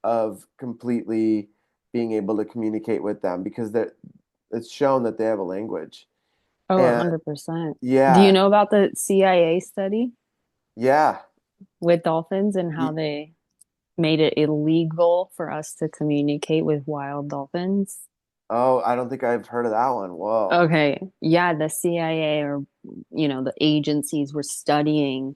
of completely being able to communicate with them because it's shown that they have a language. Oh, And 100%. Do you yeah, know about the CIA study yeah. with dolphins and how Y- they made it illegal for us to communicate with wild dolphins? Oh, I don't think I've heard of that one. Whoa. Okay. Yeah, the CIA or the agencies were studying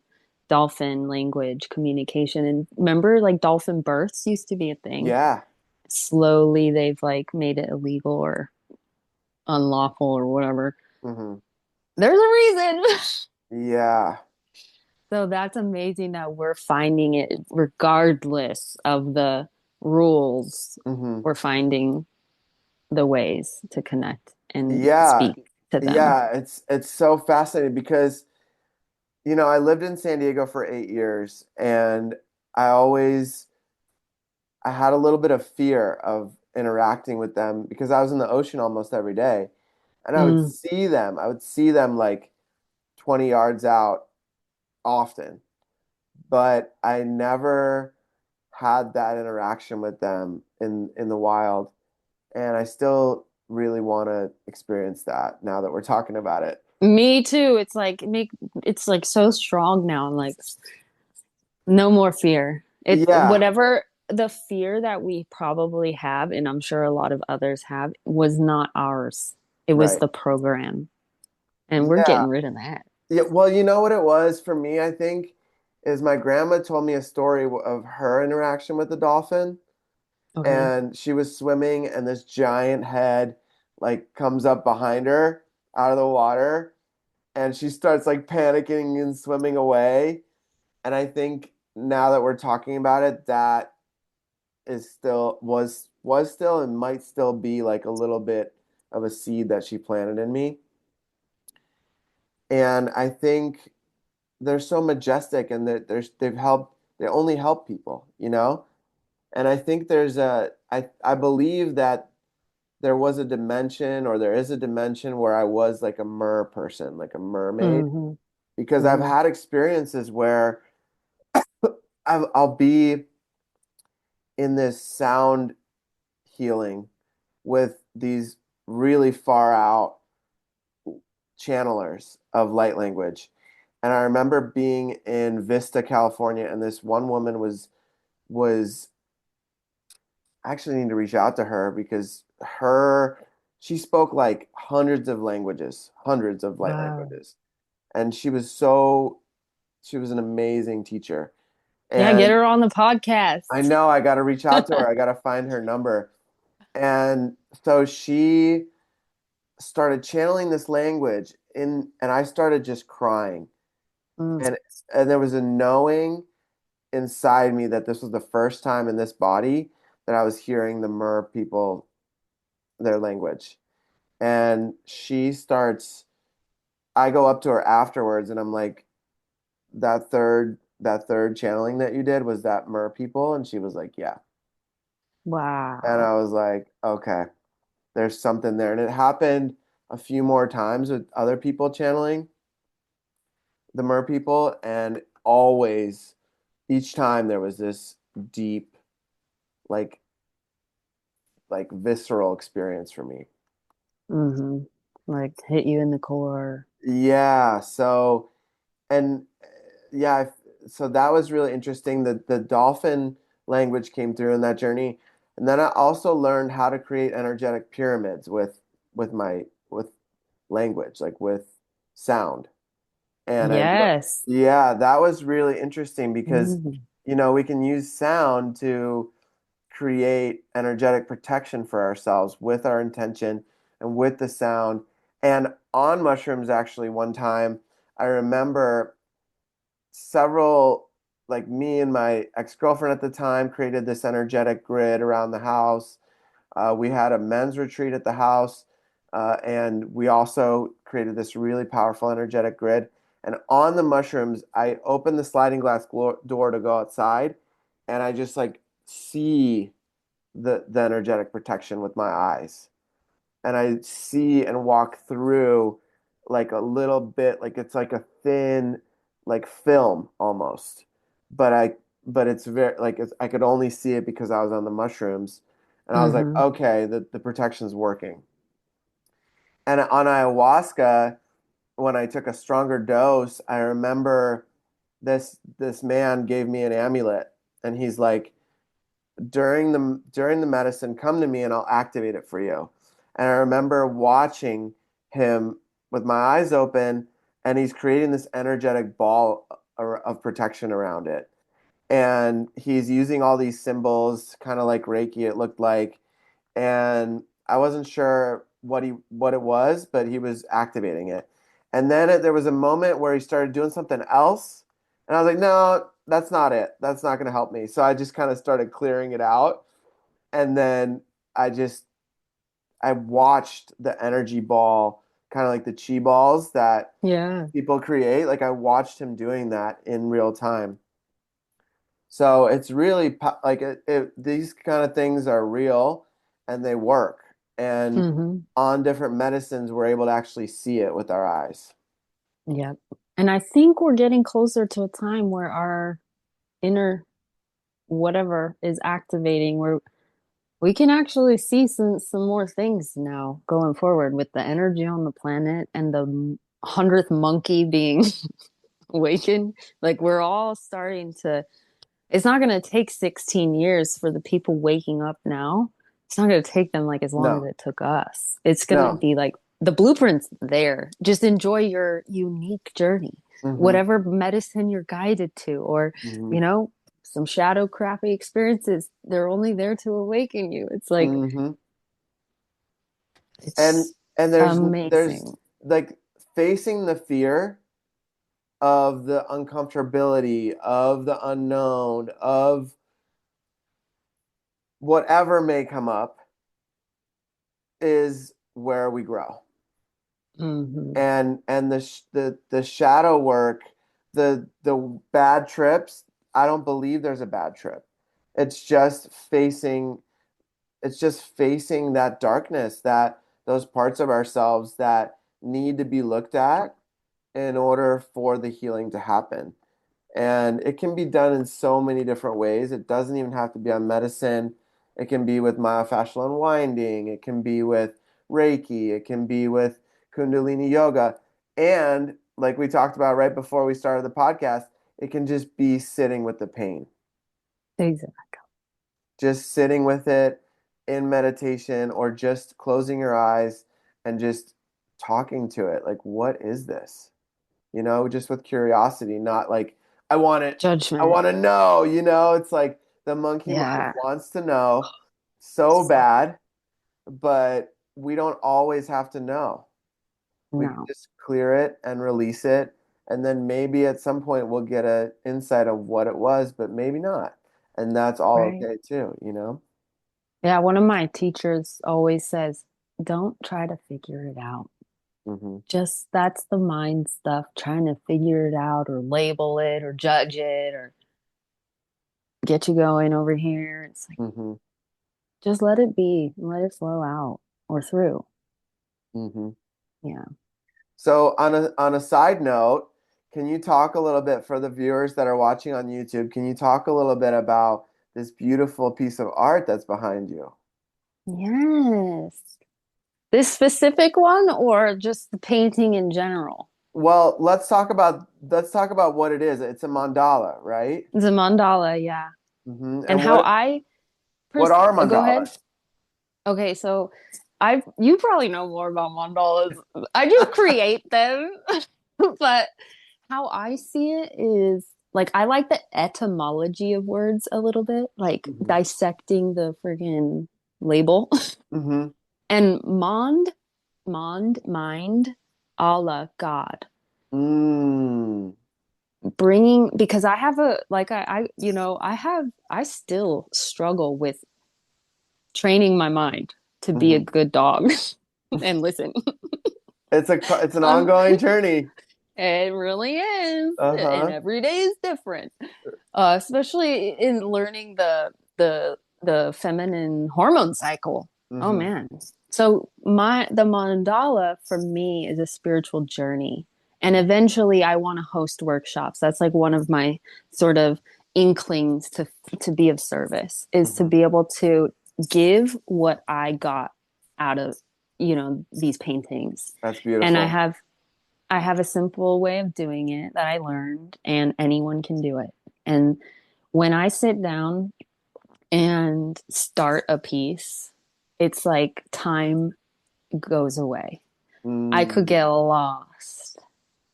dolphin language communication. And remember, like dolphin births used to be a thing. Yeah. Slowly they've like made it illegal or unlawful or whatever. Hmm. There's a reason. Yeah. So that's amazing that we're finding it regardless of the rules. Hmm. We're finding the ways to connect and Yeah. speak to them. Yeah. It's so fascinating because you know, I lived in San Diego for 8 years and I always I had a little bit of fear of interacting with them because I was in the ocean almost every day and I would Mm. see them. I would see them like 20 yards out often, but I never had that interaction with them in the wild. And I still really want to experience that now that we're talking about it. Me too. It's like so strong now. I'm like, no more fear. It Yeah, whatever the fear that we probably have, and I'm sure a lot of others have, was not ours. It was right. the program. And we're Yeah. getting rid of that. Yeah, well, you know what it was for me, I think, is my grandma told me a story of her interaction with the dolphin. Okay. and she was swimming, and this giant head like comes up behind her out of the water, and she starts like panicking and swimming away. And I think now that we're talking about it, that is still was still and might still be like a little bit of a seed that she planted in me. And I think they're so majestic, and they only help people, you know? And I think I believe that there was a dimension, or there is a dimension where I was like a mer person, like a mermaid, Hmm. because I've Hmm. had experiences where I'll be in this sound healing with these really far out channelers of light language. And I remember being in Vista, California, and this one woman was I actually need to reach out to her because she spoke like hundreds of light Wow. languages. And she was an amazing teacher. Yeah, get And her on the I podcast. know I got to reach out to her. I got to find her number. And so she started channeling this language and I started just crying. Mm. And and there was a knowing inside me that this was the first time in this body that I was hearing the Mer people their language. And I go up to her afterwards and I'm like, that third channeling that you did, was that Mer people? And she was like, yeah. And Wow. I was like, okay, there's something there. And it happened a few more times with other people channeling the Mer people, and always, each time there was this deep, like visceral experience for me. Hmm. Like hit you in the core. Yeah. So and yeah, so that was really interesting. The dolphin language came through in that journey, and then I also learned how to create energetic pyramids with language, like with sound. And Yes. yeah, that was really interesting because, Hmm. we can use sound to create energetic protection for ourselves with our intention and with the sound. And on mushrooms, actually, one time, I remember several, like me and my ex-girlfriend at the time, created this energetic grid around the house. We had a men's retreat at the house, and we also created this really powerful energetic grid. And on the mushrooms, I opened the sliding glass door to go outside, and I just like see the energetic protection with my eyes. And I see and walk through like a little bit, like it's like a thin, like film almost. But it's very like I could only see it because I was on the mushrooms. And I was like, Hmm. okay, the protection's working. And on ayahuasca, when I took a stronger dose, I remember this man gave me an amulet, and he's like, during the medicine, come to me and I'll activate it for you. And I remember watching him with my eyes open, and he's creating this energetic ball of protection around it. And he's using all these symbols, kind of like Reiki, it looked like. And I wasn't sure what it was, but he was activating it. And then there was a moment where he started doing something else, and I was like, no, that's not it. That's not going to help me. So I just kind of started clearing it out, and then I just I watched the energy ball, kind of like the chi balls that Yeah. people create. Like I watched him doing that in real time. So it's really like these kind of things are real and they work. And Hmm. on different medicines, we're able to actually see it with our eyes. Yep. And I think we're getting closer to a time where our inner whatever is activating, where we can actually see some more things now going forward with the energy on the planet and the 100th monkey being awakened. Like we're all starting to, it's not going to take 16 years for the people waking up now. It's not going to take them like as long as No, it took us. It's going to no. be like the blueprint's there. Just enjoy your unique journey, Hmm. whatever medicine you're guided to, or, Hmm. you know, some shadow crappy experiences, they're only there to awaken you. It's like Hmm. And it's and there's amazing. like facing the fear of the uncomfortability, of the unknown, of whatever may come up is where we grow. Hmm. And the shadow work, the bad trips, I don't believe there's a bad trip. It's just facing it's just facing that darkness, that those parts of ourselves that need to be looked at in order for the healing to happen. And it can be done in so many different ways. It doesn't even have to be on medicine. It can be with myofascial unwinding. It can be with Reiki. It can be with Kundalini yoga. And like we talked about right before we started the podcast, it can just be sitting with the pain, Exactly. just sitting with it in meditation or just closing your eyes and just talking to it. Like, what is this? Just with curiosity, not like I want it, I Judgment. want to know, it's like the monkey mind Yeah. wants to know so bad, but we don't always have to know. We can No. just clear it and release it, and then maybe at some point we'll get an insight of what it was, but maybe not. And that's all Right. okay too. Yeah, one of my teachers always says, don't try to figure it out. Hmm. Just that's the mind stuff, trying to figure it out or label it or judge it or get you going over here. It's like, Hmm. just let it be, let it flow out or through. Hmm. Yeah. So on a side note, can you talk a little bit for the viewers that are watching on YouTube? Can you talk a little bit about this beautiful piece of art that's behind you? Yes. This specific one or just the painting in general? Well, let's talk about what it is. It's a mandala, right? It's a mandala, yeah. And And how I what are go ahead. mandalas? Okay, so you probably know more about mandalas. I just create them. But how I see it is like I like the etymology of words a little bit, like Hmm. dissecting the friggin' label. Hmm. And mind, Allah, God. Mm. Bringing, because I have a, like, I still struggle with training my mind to be a Hmm. good dog and listen. It's an Um, ongoing journey. it really is. And Uh-huh. every day is different. Especially in learning the feminine hormone cycle. Oh Hmm. man. So the mandala for me is a spiritual journey. And eventually I want to host workshops. That's like one of my sort of inklings to be of service, is to Hmm. be able to give what I got out of, these paintings. That's And I beautiful. have I have a simple way of doing it that I learned, and anyone can do it. And when I sit down and start a piece, it's like time goes away. I could get Mm. lost.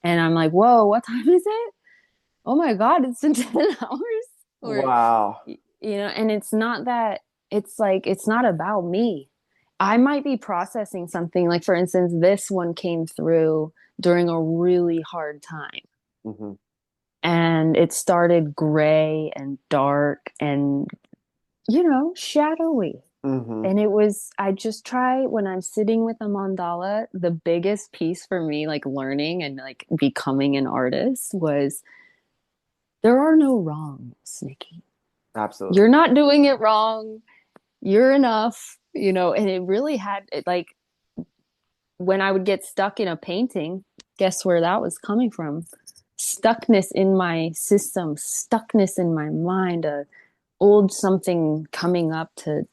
And I'm like, whoa, what time is it? Oh my God, it's in 10 hours. Or, Wow. and it's not that, it's like, it's not about me. I might be processing something. Like, for instance, this one came through during a really hard time. Hmm. And it started gray and dark and, shadowy. Hmm. And I just try when I'm sitting with a mandala, the biggest piece for me, like learning and like becoming an artist, was there are no wrongs, Nikki. You're Absolutely. not doing it wrong. You're enough, and it really had it, like, when I would get stuck in a painting, guess where that was coming from? Stuckness in my system, stuckness in my mind, a old something coming up to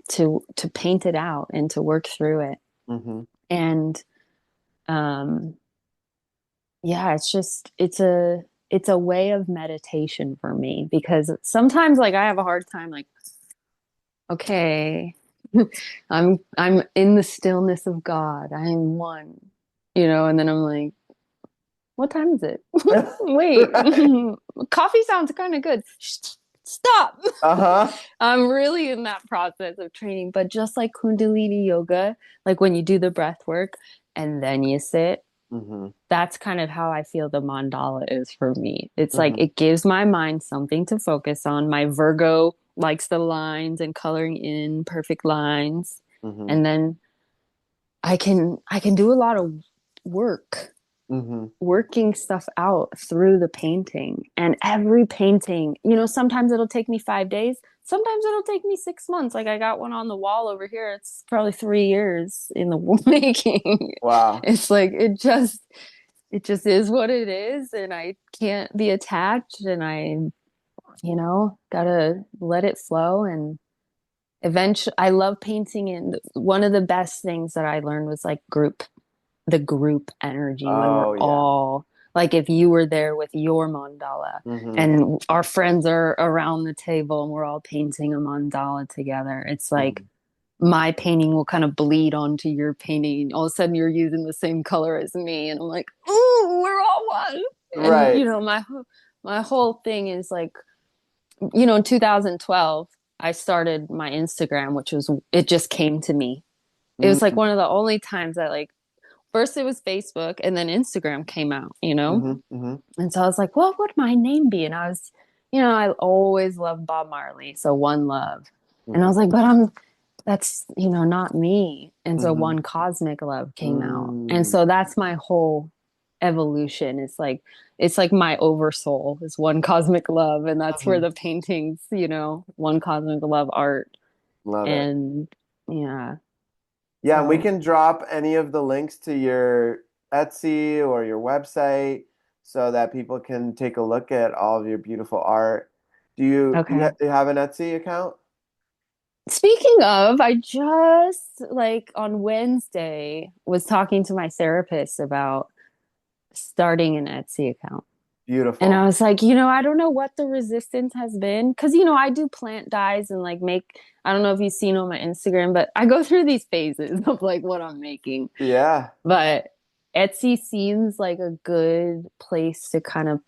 paint it out and to work through it. Hmm. And um yeah, it's a way of meditation for me, because sometimes, like, I have a hard time, like, okay, I'm in the stillness of God. I am one, and then I'm like, what time is it? Wait, Right. coffee sounds kind of good. stop. Uh-huh. I'm really in that process of training, but just like Kundalini yoga, like when you do the breath work and then you sit, Mm-hmm. that's kind of how I feel the mandala is for me. It's like Mm-hmm. it gives my mind something to focus on. My Virgo likes the lines and coloring in perfect lines. Mm-hmm. And then I can do a lot of work Mm-hmm. working stuff out through the painting. And every painting, sometimes it'll take me 5 days. Sometimes it'll take me 6 months. Like I got one on the wall over here. It's probably 3 years in the making. Wow. It's like it just is what it is, and I can't be attached, and I gotta let it flow. And eventually, I love painting. And one of the best things that I learned was like the group energy when we're Oh yeah. all like, if you were there with your mandala Mm-hmm. and our friends are around the table and we're all painting a mandala together, it's like Mm-hmm. my painting will kind of bleed onto your painting. All of a sudden, you're using the same color as me, and I'm like, "Ooh, we're all one." And Right. my whole thing is like, in 2012, I started my Instagram, which was it just came to me. It was like Mm-hmm. one of the only times that like first it was Facebook and then Instagram came out. Mm-hmm. Mm-hmm. And so I was like, what would my name be? And I always loved Bob Marley, so One Love. And I Mm-hmm. was like, but that's not me. And so Mm-hmm. One Cosmic Love came out. And Mm. so that's my whole evolution. It's like my oversoul is One Cosmic Love, and that's where Mm-hmm. the paintings, One Cosmic Love art. Love it. And yeah, Yeah, and we so can drop any of the links to your Etsy or your website so that people can take a look at all of your beautiful art. Do okay. you have an Etsy account? Speaking of, I just like on Wednesday was talking to my therapist about starting an Etsy account. And I Beautiful. was like, I don't know what the resistance has been. Cause, I do plant dyes and like I don't know if you've seen on my Instagram, but I go through these phases of like what I'm making. Yeah. But Etsy seems like a good place to kind of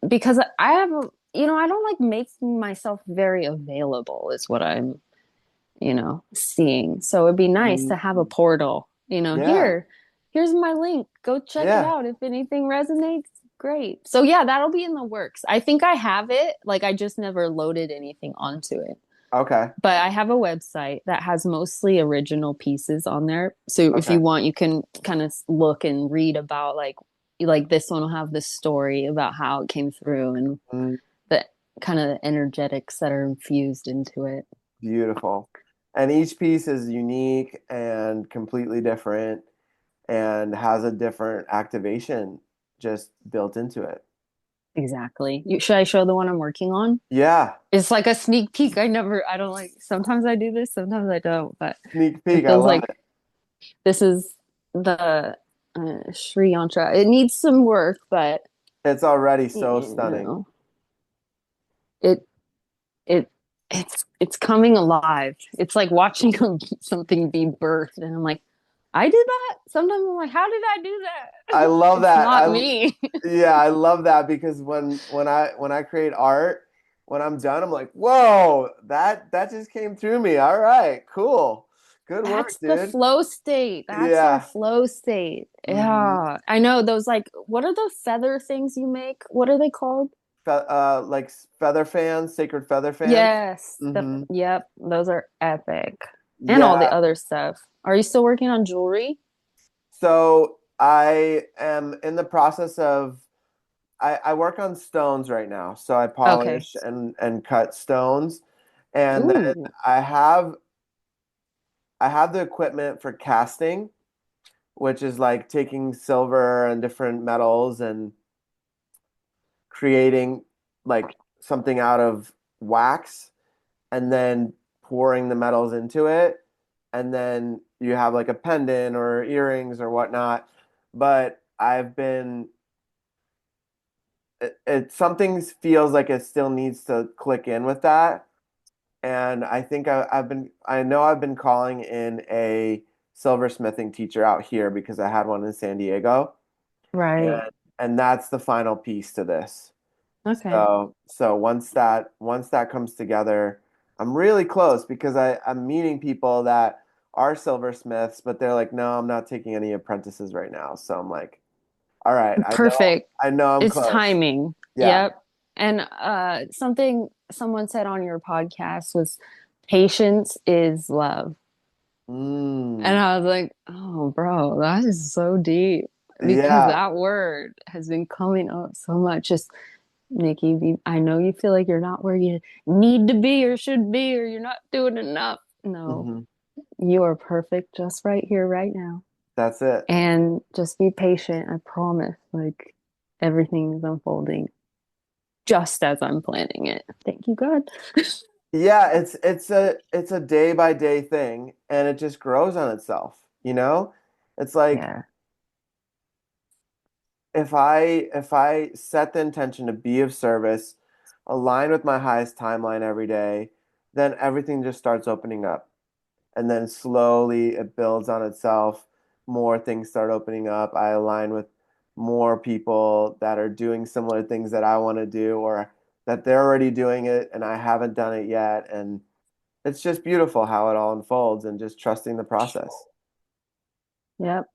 because I have, I don't like making myself very available, is what I'm seeing. So it'd be nice to have a Mhm. portal, Yeah. here's my link. Go check it Yeah. out. If anything resonates, great. So yeah, that'll be in the works. I think I have it. Like I just never loaded anything onto it. Okay. But I have a website that has mostly original pieces on there. So if Okay. you want, you can kind of look and read about like this one will have the story about how it came through and Mm, the kind of energetics that are infused into it. beautiful. And each piece is unique and completely different and has a different activation just built into it. Exactly. Should I show the one I'm working on? Yeah. It's like a sneak peek. I don't like, sometimes I do this, sometimes I don't, but Sneak it peek. I feels love like it. this is the Sri Yantra. It needs some work, but It's already so you stunning. know, it, it, it's coming alive. It's like watching something be birthed. And I'm like, I did that. Sometimes I'm like, how did I do I that? love It's that. not me. Yeah, I love that because when I create art, when I'm done, I'm like, whoa, that just came through me. All right, cool. Good work, That's the dude. flow state. That's our Yeah. flow state. Hmm. Yeah. I know those, like, what are the feather things you make? What are they called? Like feather fans, sacred feather fans. Yes. Hmm. Yep. Those are epic. And all the Yeah. other stuff. Are you still working on jewelry? So I am in the process of I work on stones right now. So I Okay. polish and cut stones. And then Ooh. I have I have the equipment for casting, which is like taking silver and different metals and creating like something out of wax and then pouring the metals into it. And then you have like a pendant or earrings or whatnot. But it something feels like it still needs to click in with that. And I think I know I've been calling in a silversmithing teacher out here because I had one in San Diego. Right. And and that's the final piece to this. Okay. So once that comes together, I'm really close because I'm meeting people that are silversmiths, but they're like, no, I'm not taking any apprentices right now. So I'm like, all right, Perfect. I know I'm It's close. timing. Yeah. Yep. And something someone said on your podcast was patience is love. And Mm, I was like, oh, bro, that is so deep because yeah. that word has been coming up so much. Just, Nikki, I know you feel like you're not where you need to be or should be, or you're not doing enough. No, Hmm. you are perfect just right here, right now. That's it. And just be patient. I promise. Like everything is unfolding just as I'm planning it. Thank you, God. Yeah, it's a day by day thing and it just grows on itself, you know? It's like Yeah. if I set the intention to be of service, align with my highest timeline every day, then everything just starts opening up. And then slowly it builds on itself. More things start opening up. I align with more people that are doing similar things that I want to do or that they're already doing it and I haven't done it yet. And it's just beautiful how it all unfolds and just trusting the process. Yep.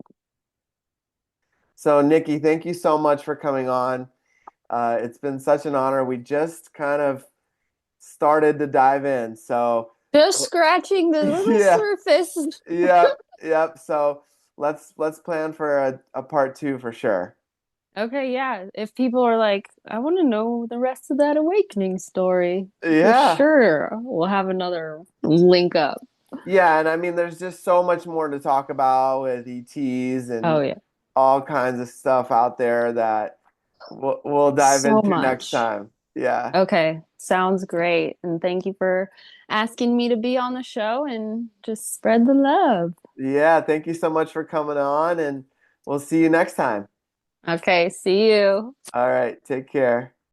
So, Nikki, thank you so much for coming on. It's been such an honor. We just kind of started to dive in. So, Just scratching the little yeah, surface. yep, yep. So let's plan for a part two for sure. Okay, yeah. If people are like, I want to know the rest of that awakening story, for Yeah, sure, we'll have another link up. yeah, and I mean, there's just so much more to talk about with ETs Oh, and yeah. all kinds of stuff out there that we'll dive So into next much. time. Yeah, Okay, sounds great. And thank you for asking me to be on the show and just spread the love. yeah. Thank you so much for coming on, and we'll see you next time. Okay, see you. All right, take care.